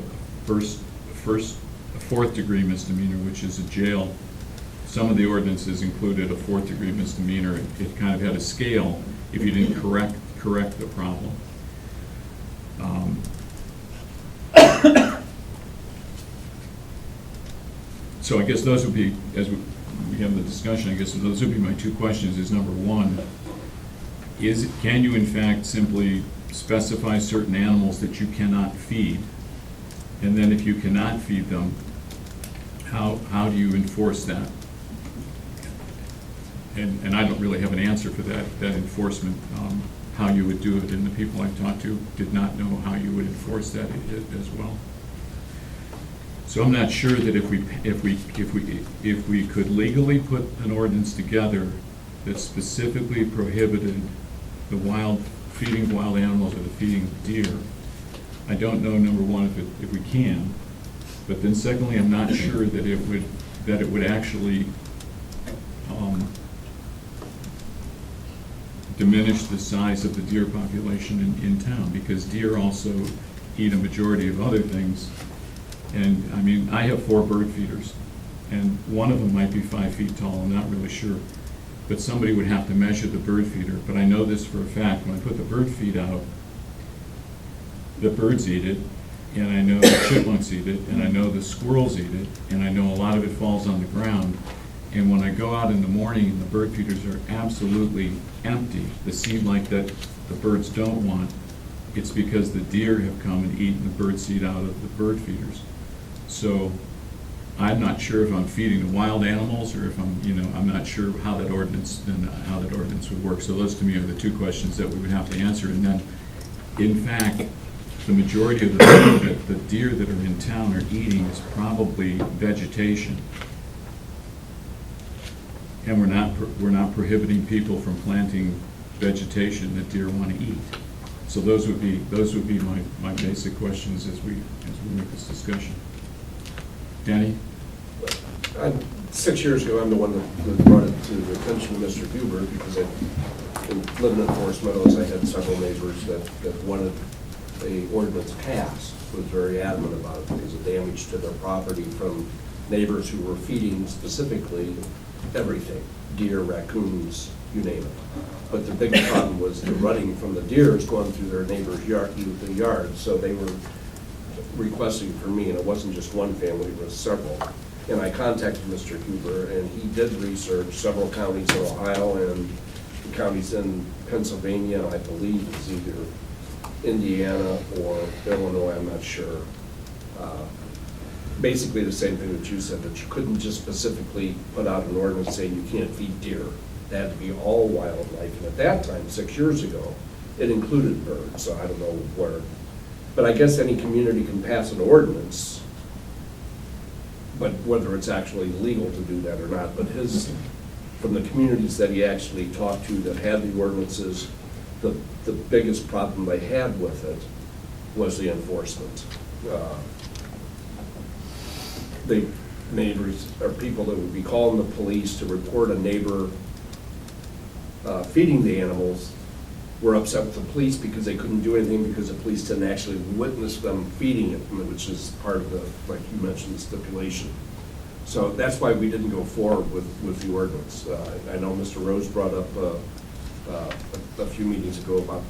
fourth degree misdemeanor, which is a jail. Some of the ordinances included a fourth degree misdemeanor. It kind of had a scale if you didn't correct the problem. So I guess those would be, as we have the discussion, I guess those would be my two questions. Is number one, can you in fact simply specify certain animals that you cannot feed? And then if you cannot feed them, how do you enforce that? And I don't really have an answer for that enforcement, how you would do it, and the people I talked to did not know how you would enforce that as well. So I'm not sure that if we could legally put an ordinance together that specifically prohibited the feeding of wild animals or the feeding of deer. I don't know, number one, if we can, but then secondly, I'm not sure that it would actually diminish the size of the deer population in town, because deer also eat a majority of other things. And I mean, I have 4 bird feeders, and one of them might be 5 feet tall, I'm not really sure. But somebody would have to measure the bird feeder. But I know this for a fact, when I put the bird feed out, the birds eat it, and I know the chipmunks eat it, and I know the squirrels eat it, and I know a lot of it falls on the ground. And when I go out in the morning and the bird feeders are absolutely empty, the seed like that the birds don't want, it's because the deer have come and eaten the bird seed out of the bird feeders. So I'm not sure if I'm feeding the wild animals or if I'm not sure how that ordinance would work. So those to me are the two questions that we would have to answer. And then, in fact, the majority of the deer that are in town are eating is probably vegetation. And we're not prohibiting people from planting vegetation that deer want to eat. So those would be my basic questions as we make this discussion. Danny? 6 years ago, I'm the one that brought it to the attention of Mr. Huber, because living in Forest Meadows, I had several neighbors that wanted a ordinance passed, was very adamant about it because of damage to their property from neighbors who were feeding specifically everything, deer, raccoons, you name it. But the big problem was the running from the deers going through their neighbor's yard, so they were requesting for me, and it wasn't just one family, it was several. And I contacted Mr. Huber, and he did research several counties in Ohio and counties in Pennsylvania, I believe it's either Indiana or Illinois, I'm not sure. Basically the same thing that you said, that you couldn't just specifically put out an ordinance saying you can't feed deer. It had to be all wildlife, and at that time, 6 years ago, it included birds, so I don't know where. But I guess any community can pass an ordinance, but whether it's actually legal to do that or not. But from the communities that he actually talked to that had the ordinances, the biggest problem they had with it was the enforcement. they, neighbors, or people that would be calling the police to report a neighbor feeding the animals were upset with the police because they couldn't do anything because the police didn't actually witness them feeding it, which is part of the, like you mentioned, the stipulation. So that's why we didn't go forward with the ordinance. I know Mr. Rose brought up a few meetings ago about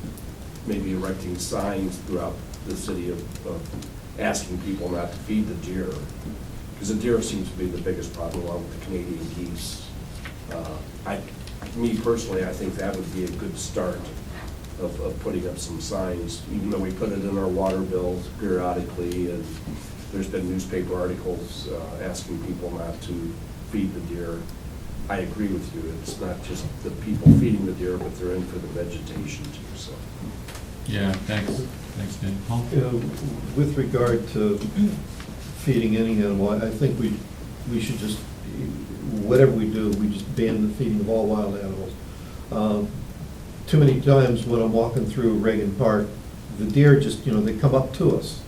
maybe erecting signs throughout the city of asking people not to feed the deer, because the deer seems to be the biggest problem along with the Canadian geese. Me personally, I think that would be a good start of putting up some signs, even though we put it in our water bills periodically, and there's been newspaper articles asking people not to feed the deer. I agree with you, it's not just the people feeding the deer, but they're in for the vegetation too, so. Yeah, thanks, Dan. Paul? With regard to feeding any animal, I think we should just, whatever we do, we just ban the feeding of all wild animals. Too many times when I'm walking through Reagan Park, the deer just, they come up to us.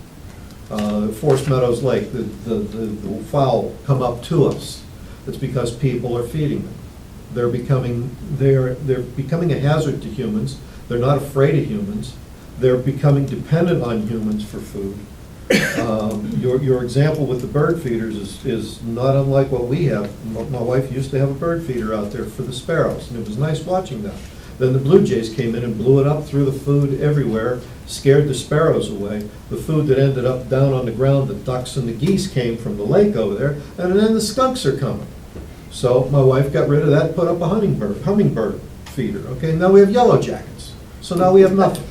Forest Meadows Lake, the fowl come up to us. It's because people are feeding them. They're becoming a hazard to humans. They're not afraid of humans. They're becoming dependent on humans for food. Your example with the bird feeders is not unlike what we have. My wife used to have a bird feeder out there for the sparrows, and it was nice watching that. Then the blue jays came in and blew it up, threw the food everywhere, scared the sparrows away. The food that ended up down on the ground, the ducks and the geese came from the lake over there, and then the skunks are coming. So my wife got rid of that, put up a hummingbird feeder. Okay, now we have yellow jackets. So now we have nothing.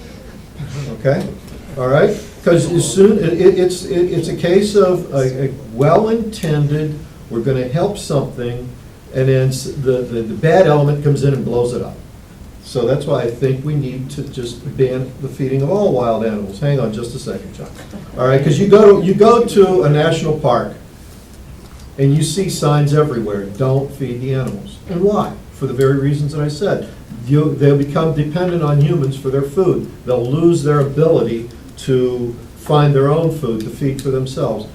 Okay, all right? Because as soon, it's a case of a well-intended, we're going to help something, and then the bad element comes in and blows it up. So that's why I think we need to just ban the feeding of all wild animals. Hang on just a second, John. All right, because you go to a national park, and you see signs everywhere, don't feed the animals. And why? For the very reasons that I said. They'll become dependent on humans for their food. They'll lose their ability to find their own food to feed for themselves.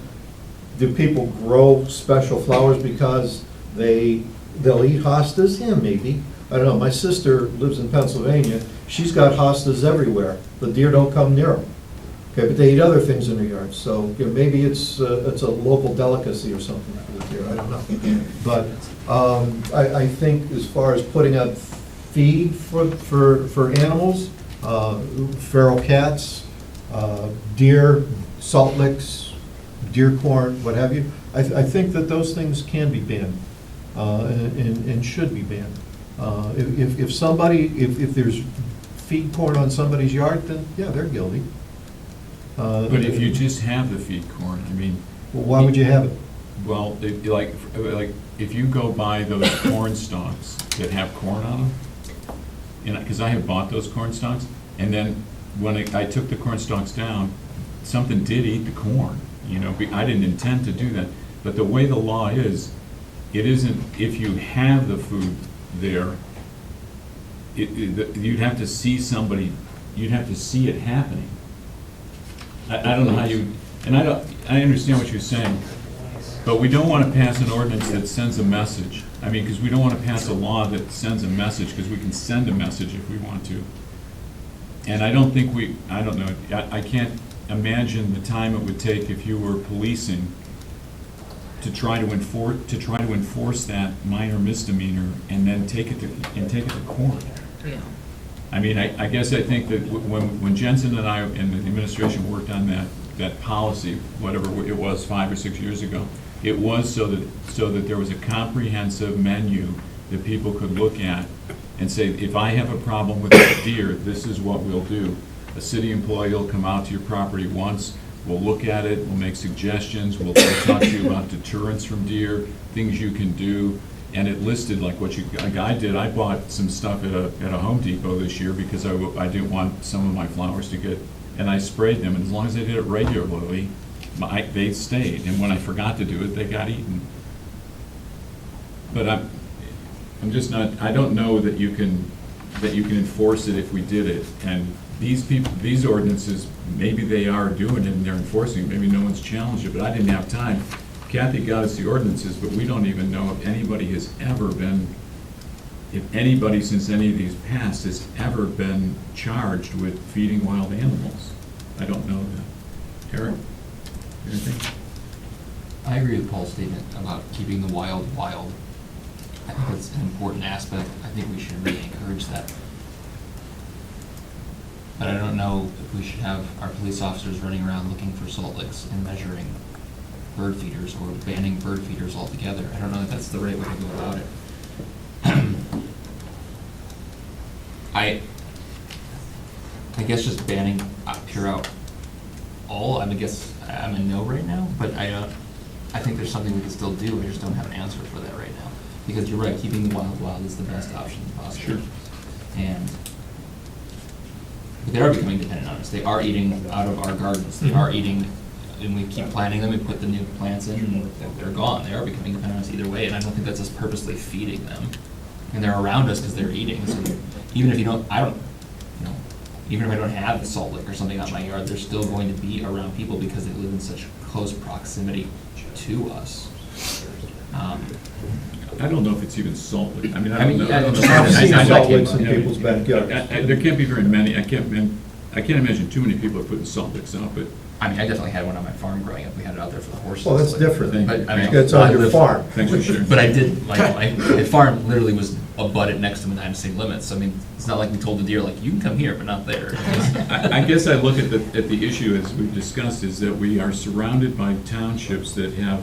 Do people grow special flowers because they'll eat hostas? Yeah, maybe. I don't know. My sister lives in Pennsylvania. She's got hostas everywhere. The deer don't come near them. Okay, but they eat other things in their yards. So maybe it's a local delicacy or something for the deer. I don't know. But I think as far as putting out feed for animals, feral cats, deer, salt licks, deer corn, what have you, I think that those things can be banned and should be banned. If there's feed corn on somebody's yard, then yeah, they're guilty. But if you just have the feed corn, I mean. Well, why would you have it? Well, like if you go buy those corn stalks that have corn on them, because I have bought those corn stalks, and then when I took the corn stalks down, something did eat the corn. I didn't intend to do that, but the way the law is, it isn't if you have the food there. You'd have to see somebody. You'd have to see it happening. I don't know how you. And I understand what you're saying, but we don't want to pass an ordinance that sends a message. I mean, because we don't want to pass a law that sends a message, because we can send a message if we want to. And I don't think I don't know, I can't imagine the time it would take if you were policing to try to enforce that minor misdemeanor and then take it to court. Yeah. I mean, I guess I think that when Jensen and I and the administration worked on that policy, whatever it was 5 or 6 years ago, it was so that there was a comprehensive menu that people could look at and say, if I have a problem with a deer, this is what we'll do. A city employee will come out to your property once, we'll look at it, we'll make suggestions, we'll talk to you about deterrence from deer, things you can do. And it listed like I did. I bought some stuff at a Home Depot this year because I didn't want some of my flowers to get, and I sprayed them. And as long as I did it regularly, they stayed. And when I forgot to do it, they got eaten. But I'm just not. I don't know that you can enforce it if we did it. And these ordinances, maybe they are doing it and they're enforcing it. Maybe no one's challenged it, but I didn't have time. Kathy got us the ordinances, but we don't even know if anybody has ever been, if anybody since any of these passed has ever been charged with feeding wild animals. I don't know that. Eric, anything? I agree with Paul's statement about keeping the wild wild. I think that's an important aspect. I think we should really encourage that. But I don't know if we should have our police officers running around looking for salt licks and measuring bird feeders or banning bird feeders altogether. I don't know if that's the right way to go about it. I guess just banning pure out all, I guess I'm a no right now, but I think there's something we can still do, I just don't have an answer for that right now. Because you're right, keeping the wild wild is the best option possible. Sure. But they are becoming dependent on us, they are eating out of our gardens, they are eating, and we keep planting them and put the new plants in, and they're gone, they are becoming dependent on us either way, and I don't think that's us purposely feeding them. And they're around us because they're eating, so even if you don't, even if I don't have the salt lick or something on my yard, they're still going to be around people because they live in such close proximity to us. I don't know if it's even salt lick. I mean, I I mean, don't know. yeah, I don't it's know. hard to see I- I- salt I- licks in people's backyards. There can't be very many. I can't imagine too many people are putting salt licks out, but I mean, I definitely had one on my farm growing up, we had it out there for the horses. Well, that's Like, different. But, I mean, That's on your I lived- farm. thanks for sharing. But I did, like, my farm literally was abutted next to Medina City limits, so I mean, it's not like we told the deer, like, you can come here, but not there. I guess I look at the issue, as we've discussed, is that we are surrounded by townships that have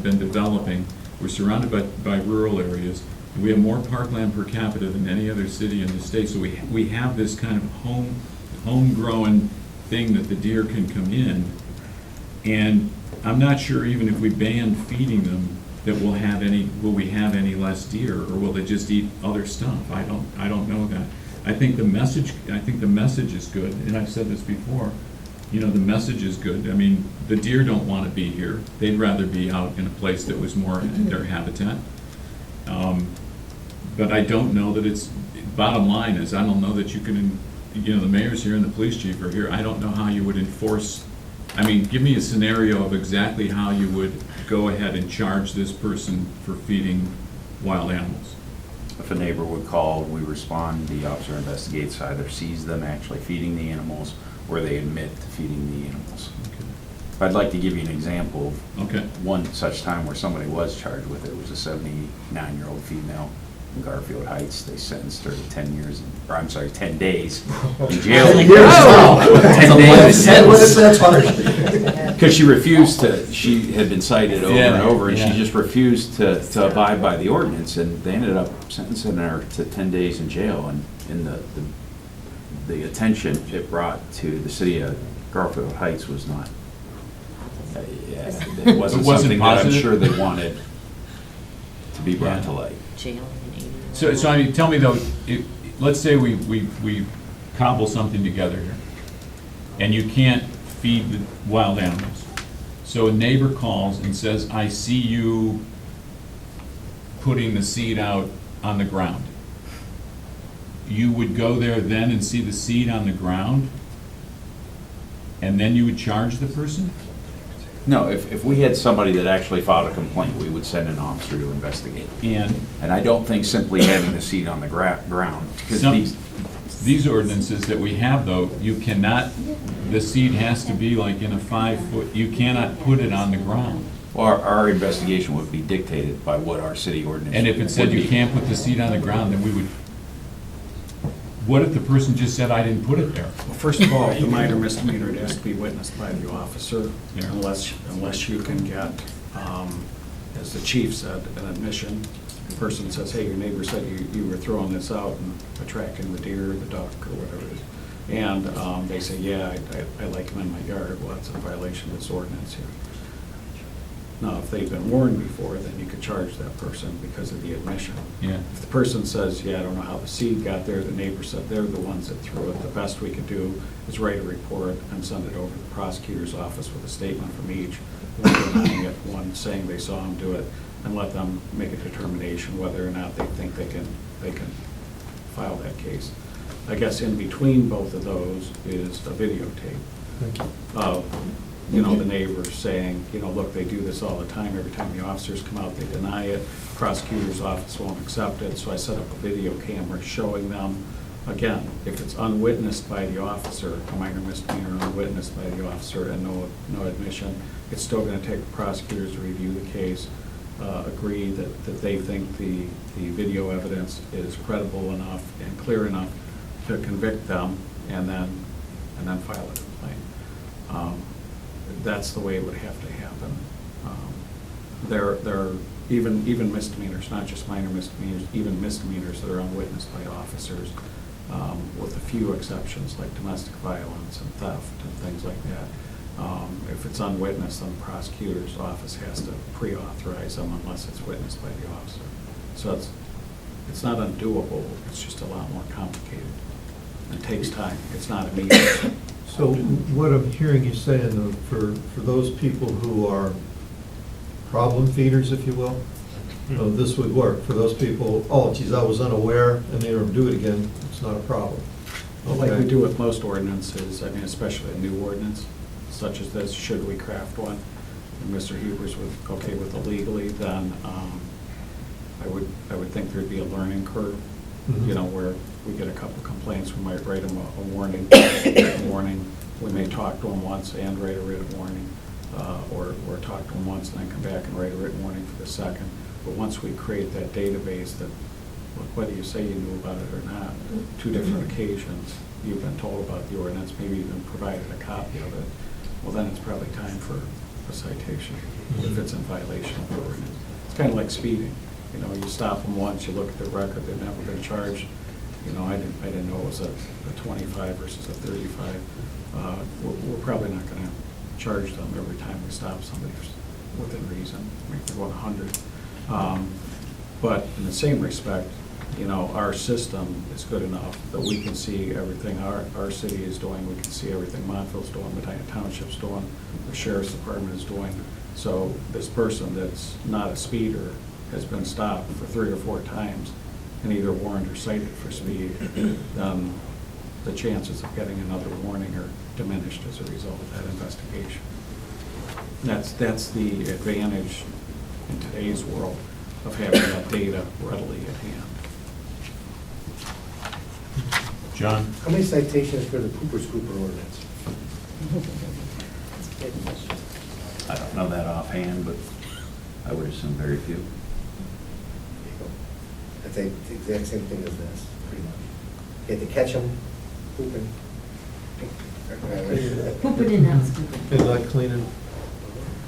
been developing. We're surrounded by rural areas. We have more parkland per capita than any other city in the state, so we have this kind of homegrown thing that the deer can come in. And I'm not sure even if we ban feeding them, that will we have any less deer, or will they just eat other stuff? I don't know that. I think the message is good, and I've said this before, the message is good. I mean, the deer don't want to be here. They'd rather be out in a place that was more their habitat. But I don't know that it's, bottom line is, I don't know that you can, the mayor's here and the police chief are here. I don't know how you would enforce, I mean, give me a scenario of exactly how you would go ahead and charge this person for feeding wild animals. If a neighbor would call, we respond, the officer investigates, either sees them actually feeding the animals or they admit to feeding the animals. I'd like to give you an example of Okay. one such time where somebody was charged with it. It was a 79-year-old female in Garfield Heights. They sentenced her to 10 days in jail. Oh! 10 days. That's harsh. Because she had been cited over and over, and she just refused to abide by the ordinance, and they ended up sentencing her to 10 days in jail, and in the attention it brought to the city of Garfield Heights was not, it wasn't something that I'm positive? sure they wanted to be brought to light. So I mean, tell me though, let's say we cobble something together here, and you can't feed the wild animals. So a neighbor calls and says, I see you putting the seed out on the ground. You would go there then and see the seed on the ground, and then you would charge the person? No, if we had somebody that actually filed a complaint, we would send an officer to investigate. And And I don't think simply having the seed on the ground, because Some- these, these ordinances that we have though, you cannot, the seed has to be like in a 5-foot, you cannot put it on the ground. our investigation would be dictated by what our city ordinance And if it said would you be. can't put the seed on the ground, then we would, what if the person just said, I didn't put it there? Well, first of all, the minor misdemeanor, it has to be witnessed by the officer, Yeah. unless you can get, as the chief said, an admission. The person says, hey, your neighbor said you were throwing this out and attracting the deer, the duck, or whatever it is. And they say, yeah, I like them in my yard. Well, that's a violation of this ordinance here. Now, if they've been warned before, then you could charge that person because of the admission. Yeah. If the person says, yeah, I don't know how the seed got there, the neighbor said they're the ones that threw it, the best we could do is write a report and send it over to the prosecutor's office with a statement from each, one denying it, one saying they saw him do it, and let them make a determination whether or not they think they can file that case. I guess in between both of those is a videotape of you know, the neighbors saying, you know, look, they do this all the time. Every time the officers come out, they deny it. Prosecutor's office won't accept it. So I set up a video camera showing them, again, if it's unwitnessed by the officer, a minor misdemeanor unwitnessed by the officer and no admission, it's still gonna take the prosecutors to review the case, agree that they think the video evidence is credible enough and clear enough to convict them, and then file a complaint. That's the way it would have to happen. There are even misdemeanors, not just minor misdemeanors, even misdemeanors that are unwitnessed by officers, with a few exceptions like domestic violence and theft and things like that. If it's unwitnessed, then the prosecutor's office has to pre-authorize them unless it's witnessed by the officer. So it's not undoable, it's just a lot more complicated. It takes time, it's not immediate. So what I'm hearing you saying, though, for those people who are problem feeders, if you will, this would work. For those people, oh geez, I was unaware, and they don't do it again, it's not a problem. Well, like we Okay. do with most ordinances, I mean, especially a new ordinance, such as this, should we craft one, and Mr. Huber's okay with it legally, then I would think there'd be a learning curve, you know, where we get a couple complaints, we might write them a warning, we may talk to them once and write a written warning, or talk to them once and then come back and write a written warning for the second. But once we create that database that, look, whether you say you knew about it or not, 2 different occasions, you've been told about the ordinance, maybe even provided a copy of it, well, then it's probably time for a citation if it's in violation of the ordinance. It's kind of like speeding. You know, you stop them once, you look at their record, they've never been charged. You know, I didn't know it was a 25 versus a 35. We're probably not going to charge them every time we stop somebody within reason. I mean, if they're going 100. But in the same respect, you know, our system is good enough that we can see everything our city is doing. We can see everything Montville's doing, Medina Township's doing, the sheriff's department is doing. So this person that's not a speeder has been stopped for 3 or 4 times and either warned or cited for speed, then the chances of getting another warning are diminished as a result of that investigation. That's the advantage in today's world of having that data readily at hand. John? How many citations for the Pooper Scooper ordinance? I don't know that offhand, but I would assume very few. I think the exact same thing as this, pretty much. You had to catch them pooping. Pooping in house pooping. And not cleaning.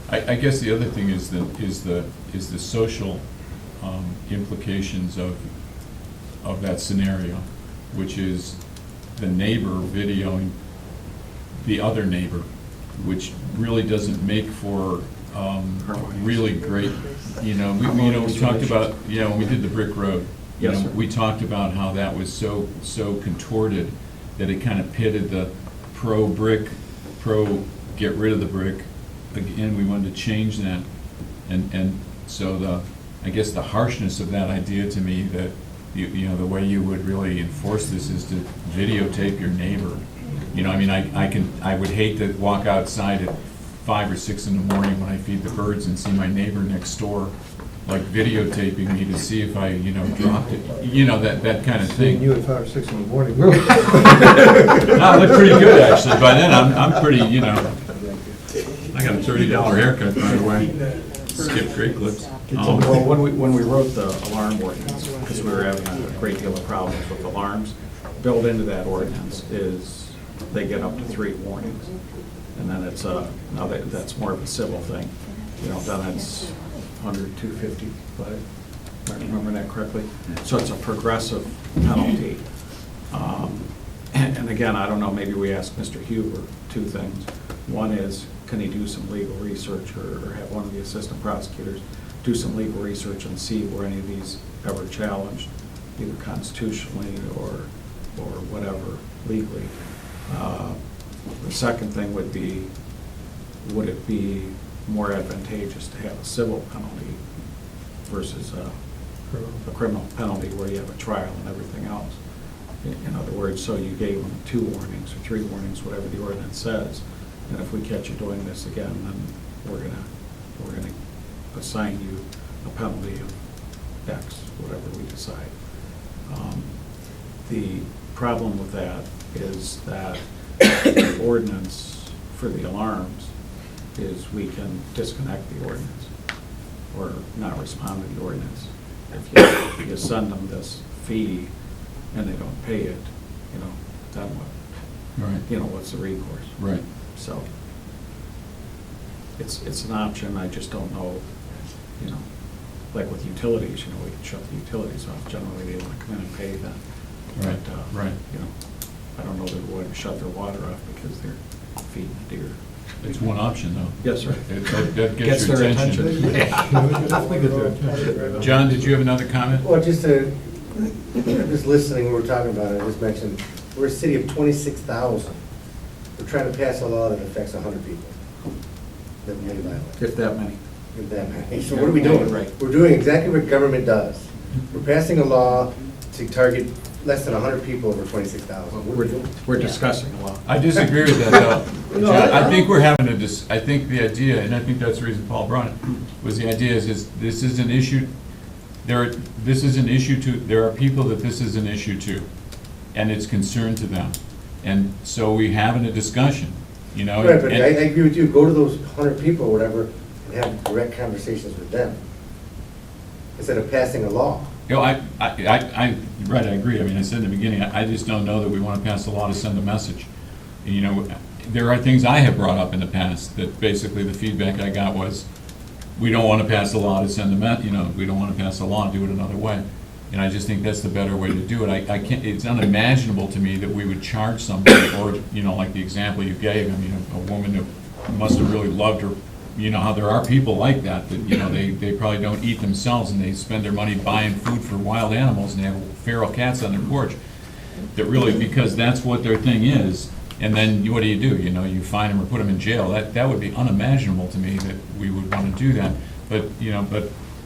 I guess the other thing is the social implications of that scenario, which is the neighbor videoing the other neighbor, which really doesn't make for really great, you know, we talked about, when we did the brick road, Yes, sir. we talked about how that was so contorted that it kind of pitted the pro-brick, get rid of the brick. Again, we wanted to change that, and so I guess the harshness of that idea to me, that the way you would really enforce this is to videotape your neighbor. You know, I mean, I would hate to walk outside at 5 or 6 in the morning when I feed the birds and see my neighbor next door, like videotaping me to see if I, dropped it, that kind of Seeing thing. you at 5 or 6 in the morning. No, I look pretty good, actually. By then, I'm pretty, I got a $30 haircut, by the way. Skip great clips. Well, when we wrote the alarm ordinance, because we were having a great deal of problems with alarms, built into that ordinance is they get up to 3 warnings. And then it's, now that's more of a civil thing. Then it's 100, 250, but if I remember that correctly. So it's a progressive penalty. And again, I don't know, maybe we ask Mr. Huber 2 things. One is, can he do some legal research, or have one of the assistant prosecutors do some legal research and see were any of these ever challenged, either constitutionally or whatever legally. The second thing would be, would it be more advantageous to have a civil penalty versus a criminal penalty where you have a trial and everything else? In other words, so you gave them 2 warnings or 3 warnings, whatever the ordinance says, And if we catch you doing this again, then we're gonna assign you a penalty of X, whatever we decide. The problem with that is that the ordinance for the alarms is we can disconnect the ordinance or not respond to the ordinance. If you send them this fee and they don't pay it, then what? Right, What's the recourse? right. So, it's an option, I just don't know, like with utilities, we can shut the utilities off, generally they want to come in and pay that. Right, But, right. I don't know that we would shut their water off because they're feeding the deer. It's one option, though. Yes, sir. That gets your their attention. Definitely get their attention. John, did you have another comment? Well, just listening, we were talking about it, I just mentioned, we're a city of 26,000. We're trying to pass a law that affects 100 people that may violate. If that many. If that matters. So what are we doing? Right. We're doing exactly what government does. We're passing a law to target less than 100 people over 26,000. What are we doing? We're discussing a law. I disagree with that, though. John, I think we're having I think the idea, and I think that's the reason Paul brought it, was the idea is this is an issue, this is an issue to, there are people that this is an issue to, and it's concern to them. And so we're having a discussion, Right, but I and- agree with you, go to those 100 people or whatever and have direct conversations with them instead of passing a law. right, I agree. I mean, I said in the beginning, I just don't know that we want to pass a law to send a message. There are things I have brought up in the past that basically the feedback I got was, we don't want to pass a law to send we don't want to pass a law and do it another way. And I just think that's the better way to do it. I can't, it's unimaginable to me that we would charge somebody, or, like the example you gave, I mean, a woman who must have really loved her, how there are people like that, they probably don't eat themselves and they spend their money buying food for wild animals and they have feral cats on their porch. That really, because that's what their thing is, and then what do? You fine them or put them in jail. That would be unimaginable to me that we would want to do that. But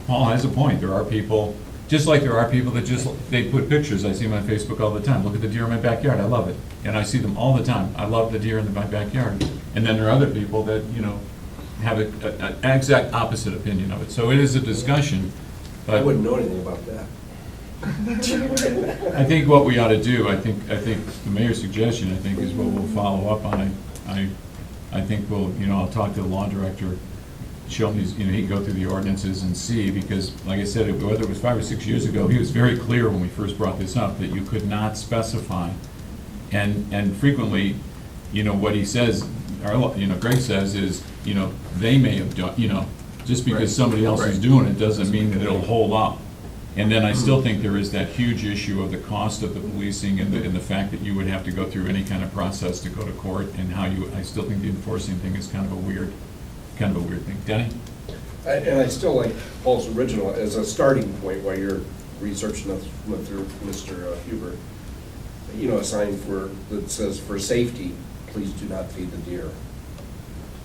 Paul has a point. There are people, just like there are people that they put pictures. I see them on Facebook all the time. Look at the deer in my backyard. I love it. And I see them all the time. I love the deer in my backyard. And then there are other people that, have an exact opposite opinion of it. So it is a discussion, I but wouldn't know anything about that. I think what we ought to do, I think the mayor's suggestion, I think, is what we'll follow up on. I think we'll, I'll talk to the law director, show him these, he can go through the ordinances and see, because like I said, whether it was 5 or 6 years ago, he was very clear when we first brought this up, that you could not specify. And frequently, what he says, or, Greg says is, they may have done, just because somebody else is doing it doesn't mean that it'll hold up. And then I still think there is that huge issue of the cost of the policing and the fact that you would have to go through any kind of process to go to court, and I still think the enforcing thing is kind of a weird thing. Denny? And I still like Paul's original as a starting point while you're researching it through Mr. Huber. A sign that says, "For safety, please do not feed the deer."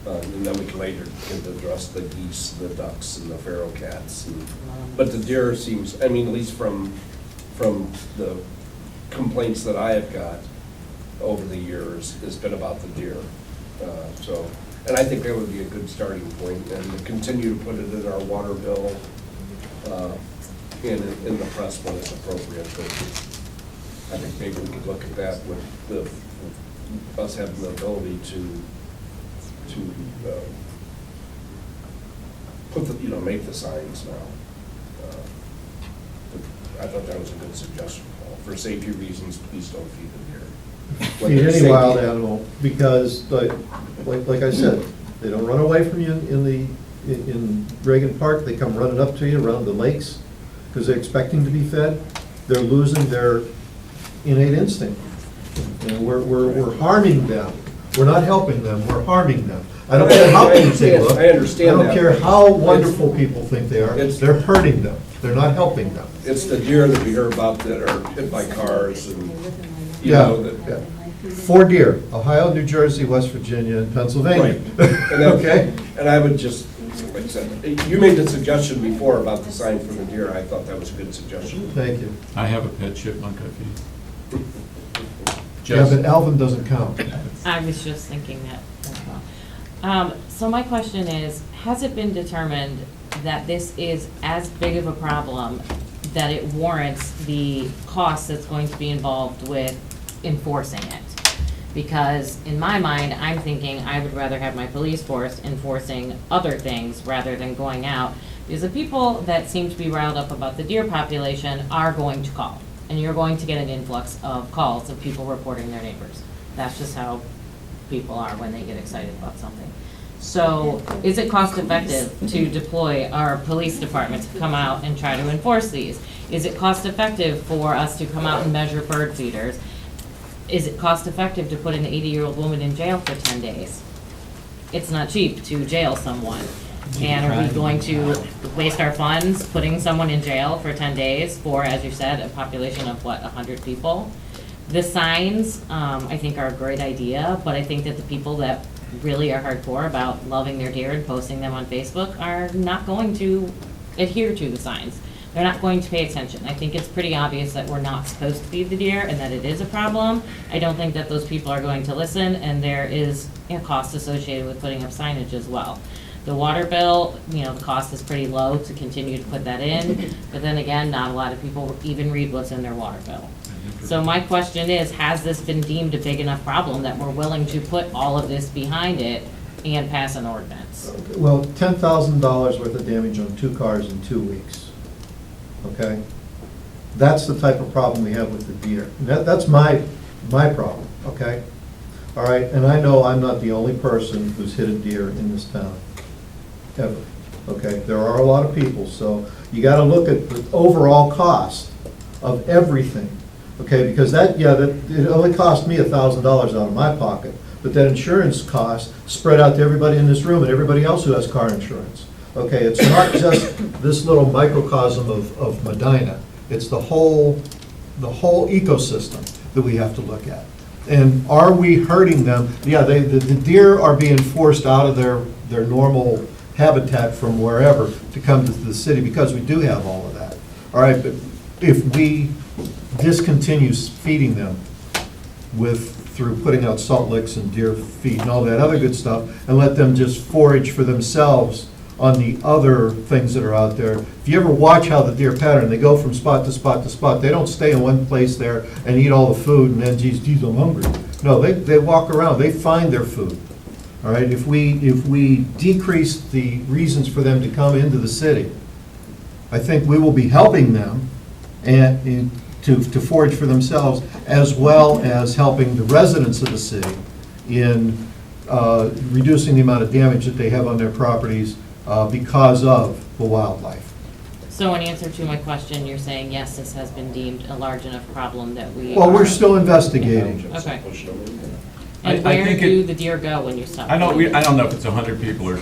And then we can later get to address the geese, the ducks, and the feral cats. But the deer seems, at least from the complaints that I have got over the years, has been about the deer. And I think that would be a good starting point, and to continue to put it in our water bill, in the press when it's appropriate. But I think maybe we could look at that with us having the ability to put make the signs now. I thought that was a good suggestion, Paul. For safety reasons, please don't feed the deer. Feed any wild animal, because like I said, they don't run away from you in Reagan Park. They come running up to you around the lakes because they're expecting to be fed. They're losing their innate instinct. We're harming them. We're not helping them, we're harming them. I don't care how people they look. I understand I don't that. care how wonderful people think they are. It's- They're hurting them. They're not helping them. It's the deer that we hear about that are hit by cars and, Yeah. that. 4 deer, Ohio, New Jersey, West Virginia, and Pennsylvania. And Okay? And I would just, like I said, you made the suggestion before about the sign for the deer. I thought that was a good suggestion. Thank you. I have a pet chipmunk I feed. Yeah, Jess? but Alvin doesn't count. I was just thinking that as well. So my question is, has it been determined that this is as big of a problem that it warrants the cost that's going to be involved with enforcing it? Because in my mind, I'm thinking I would rather have my police force enforcing other things rather than going out. Because the people that seem to be riled up about the deer population are going to call. And you're going to get an influx of calls of people reporting their neighbors. That's just how people are when they get excited about something. So is it cost effective to deploy our police department to come out and try to enforce these? Is it cost effective for us to come out and measure bird feeders? Is it cost effective to put an 80-year-old woman in jail for 10 days? It's not cheap to jail someone. And are we going to waste our funds putting someone in jail for 10 days for, as you said, a population of what, 100 people? The signs, I think, are a great idea, but I think that the people that really are hardcore about loving their deer and posting them on Facebook are not going to adhere to the signs. They're not going to pay attention. I think it's pretty obvious that we're not supposed to feed the deer and that it is a problem. I don't think that those people are going to listen, and there is a cost associated with putting up signage as well. The water bill, the cost is pretty low to continue to put that in, but then again, not a lot of people even read what's in their water bill. So my question is, has this been deemed a big enough problem that we're willing to put all of this behind it and pass an ordinance? Well, $10,000 worth of damage on 2 cars in 2 weeks, okay? That's the type of problem we have with the deer. That's my problem, okay? All right, and I know I'm not the only person who's hit a deer in this town, ever, okay? There are a lot of people, so you gotta look at the overall cost of everything, okay? Because it only cost me $1,000 out of my pocket, but that insurance cost spread out to everybody in this room and everybody else who has car insurance, okay? It's not just this little microcosm of Medina, it's the whole ecosystem that we have to look at. And are we hurting them? Yeah, the deer are being forced out of their normal habitat from wherever to come to the city because we do have all of that. All right, but if we discontinue feeding them through putting out salt licks and deer feed and all that other good stuff, and let them just forage for themselves on the other things that are out there. If you ever watch how the deer pattern, they go from spot to spot to spot. They don't stay in one place there and eat all the food and then, geez, I'm hungry. No, they walk around. They find their food. All right, if we decrease the reasons for them to come into the city, I think we will be helping them and to forage for themselves, as well as helping the residents of the city in reducing the amount of damage that they have on their properties because of the wildlife. So in answer to my question, you're saying, yes, this has been deemed a large enough problem that we Well, we're are- still investigating. Okay. I And where think do it- the deer go when you stop? I don't know if it's 100 people or,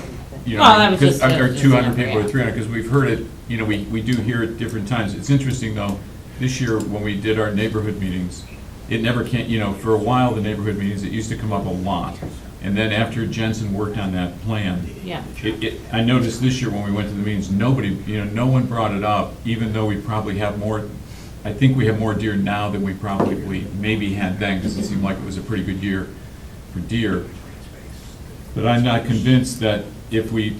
Well, that was just a- or just 200 a people or number, 300, because we've heard it, we do hear it different times. It's interesting, though, this year, when we did our neighborhood meetings, it never came, for a while, the neighborhood meetings, it used to come up a lot. And then after Jensen worked on that plan, Yeah. I noticed this year when we went to the meetings, no one brought it up, even though we probably have more, I think we have more deer now than we probably maybe had then, because it seemed like it was a pretty good year for deer. But I'm not convinced that if we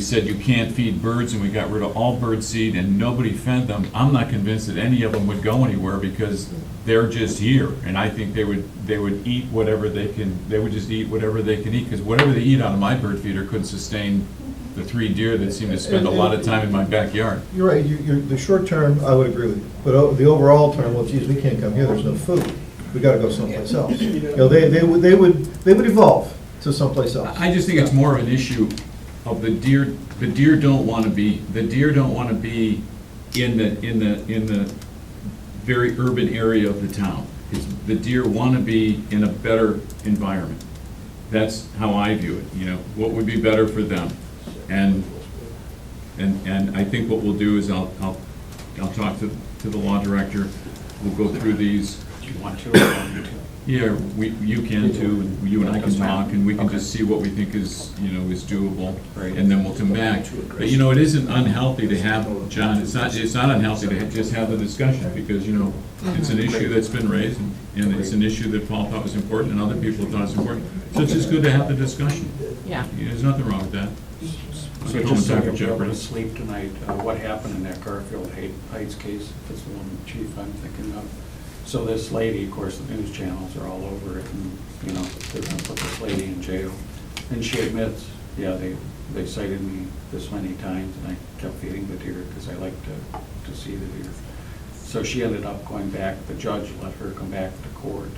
said you can't feed birds and we got rid of all bird seed and nobody fed them, I'm not convinced that any of them would go anywhere, because they're just here. And I think they would eat whatever they can, they would just eat whatever they can eat, because whatever they eat out of my bird feeder could sustain the 3 deer that seem to spend a lot of time in my backyard. You're right, the short term, I would agree with you, but the overall term, well, geez, we can't come here, there's no food, we gotta go someplace else. They would evolve to someplace else. I just think it's more of an issue of the deer don't want to be in the very urban area of the town. The deer want to be in a better environment. That's how I view it, what would be better for them. And I think what we'll do is I'll talk to the law director, we'll go through these. Do you want to or want me to? Yeah, you can too, and you and I can talk, and we can just see what we think is, is doable. Right. And then we'll come back. But, it isn't unhealthy to have, John, it's not unhealthy to just have the discussion, because, it's an issue that's been raised, and it's an issue that Paul thought was important, and other people thought was important. So it's just good to have the discussion. Yeah. There's nothing wrong with that. So Get home just so and talk you'll with be able Jeopardy. to sleep tonight, what happened in that Garfield Heights case, if it's the one, chief, I'm thinking of. So this lady, of course, the news channels are all over it, and, they're gonna put this lady in jail. And she admits, yeah, they cited me this many times, and I kept feeding the deer, because I like to see the deer. So she ended up going back, the judge let her come back to court,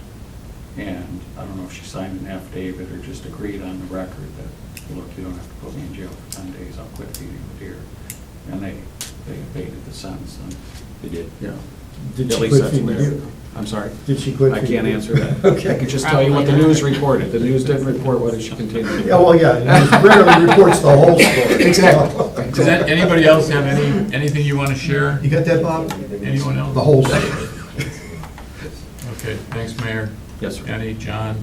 and I don't know if she signed an affidavit or just agreed on the record that, look, you don't have to put me in jail for 10 days, I'll quit feeding the deer. And they abated the sentence, and, They did. yeah. Did At she least quit that's feeding what the I- deer? I'm sorry? Did she quit? I feeding can't the answer deer? that. Okay. I can just tell you what the news reported. The news didn't report whether she continued. Yeah, well, yeah, it rarely reports the whole story. Exactly. Does anybody else have anything you want to share? You got that, Bob? Anyone else? The whole story. Okay, thanks, Mayor. Yes, sir. Eddie, John,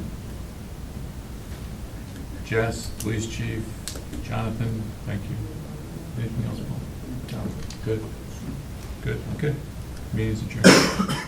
Jess, Police Chief, Jonathan, thank you. Anything else, Paul? Good? Good, okay. Meeting's adjourned.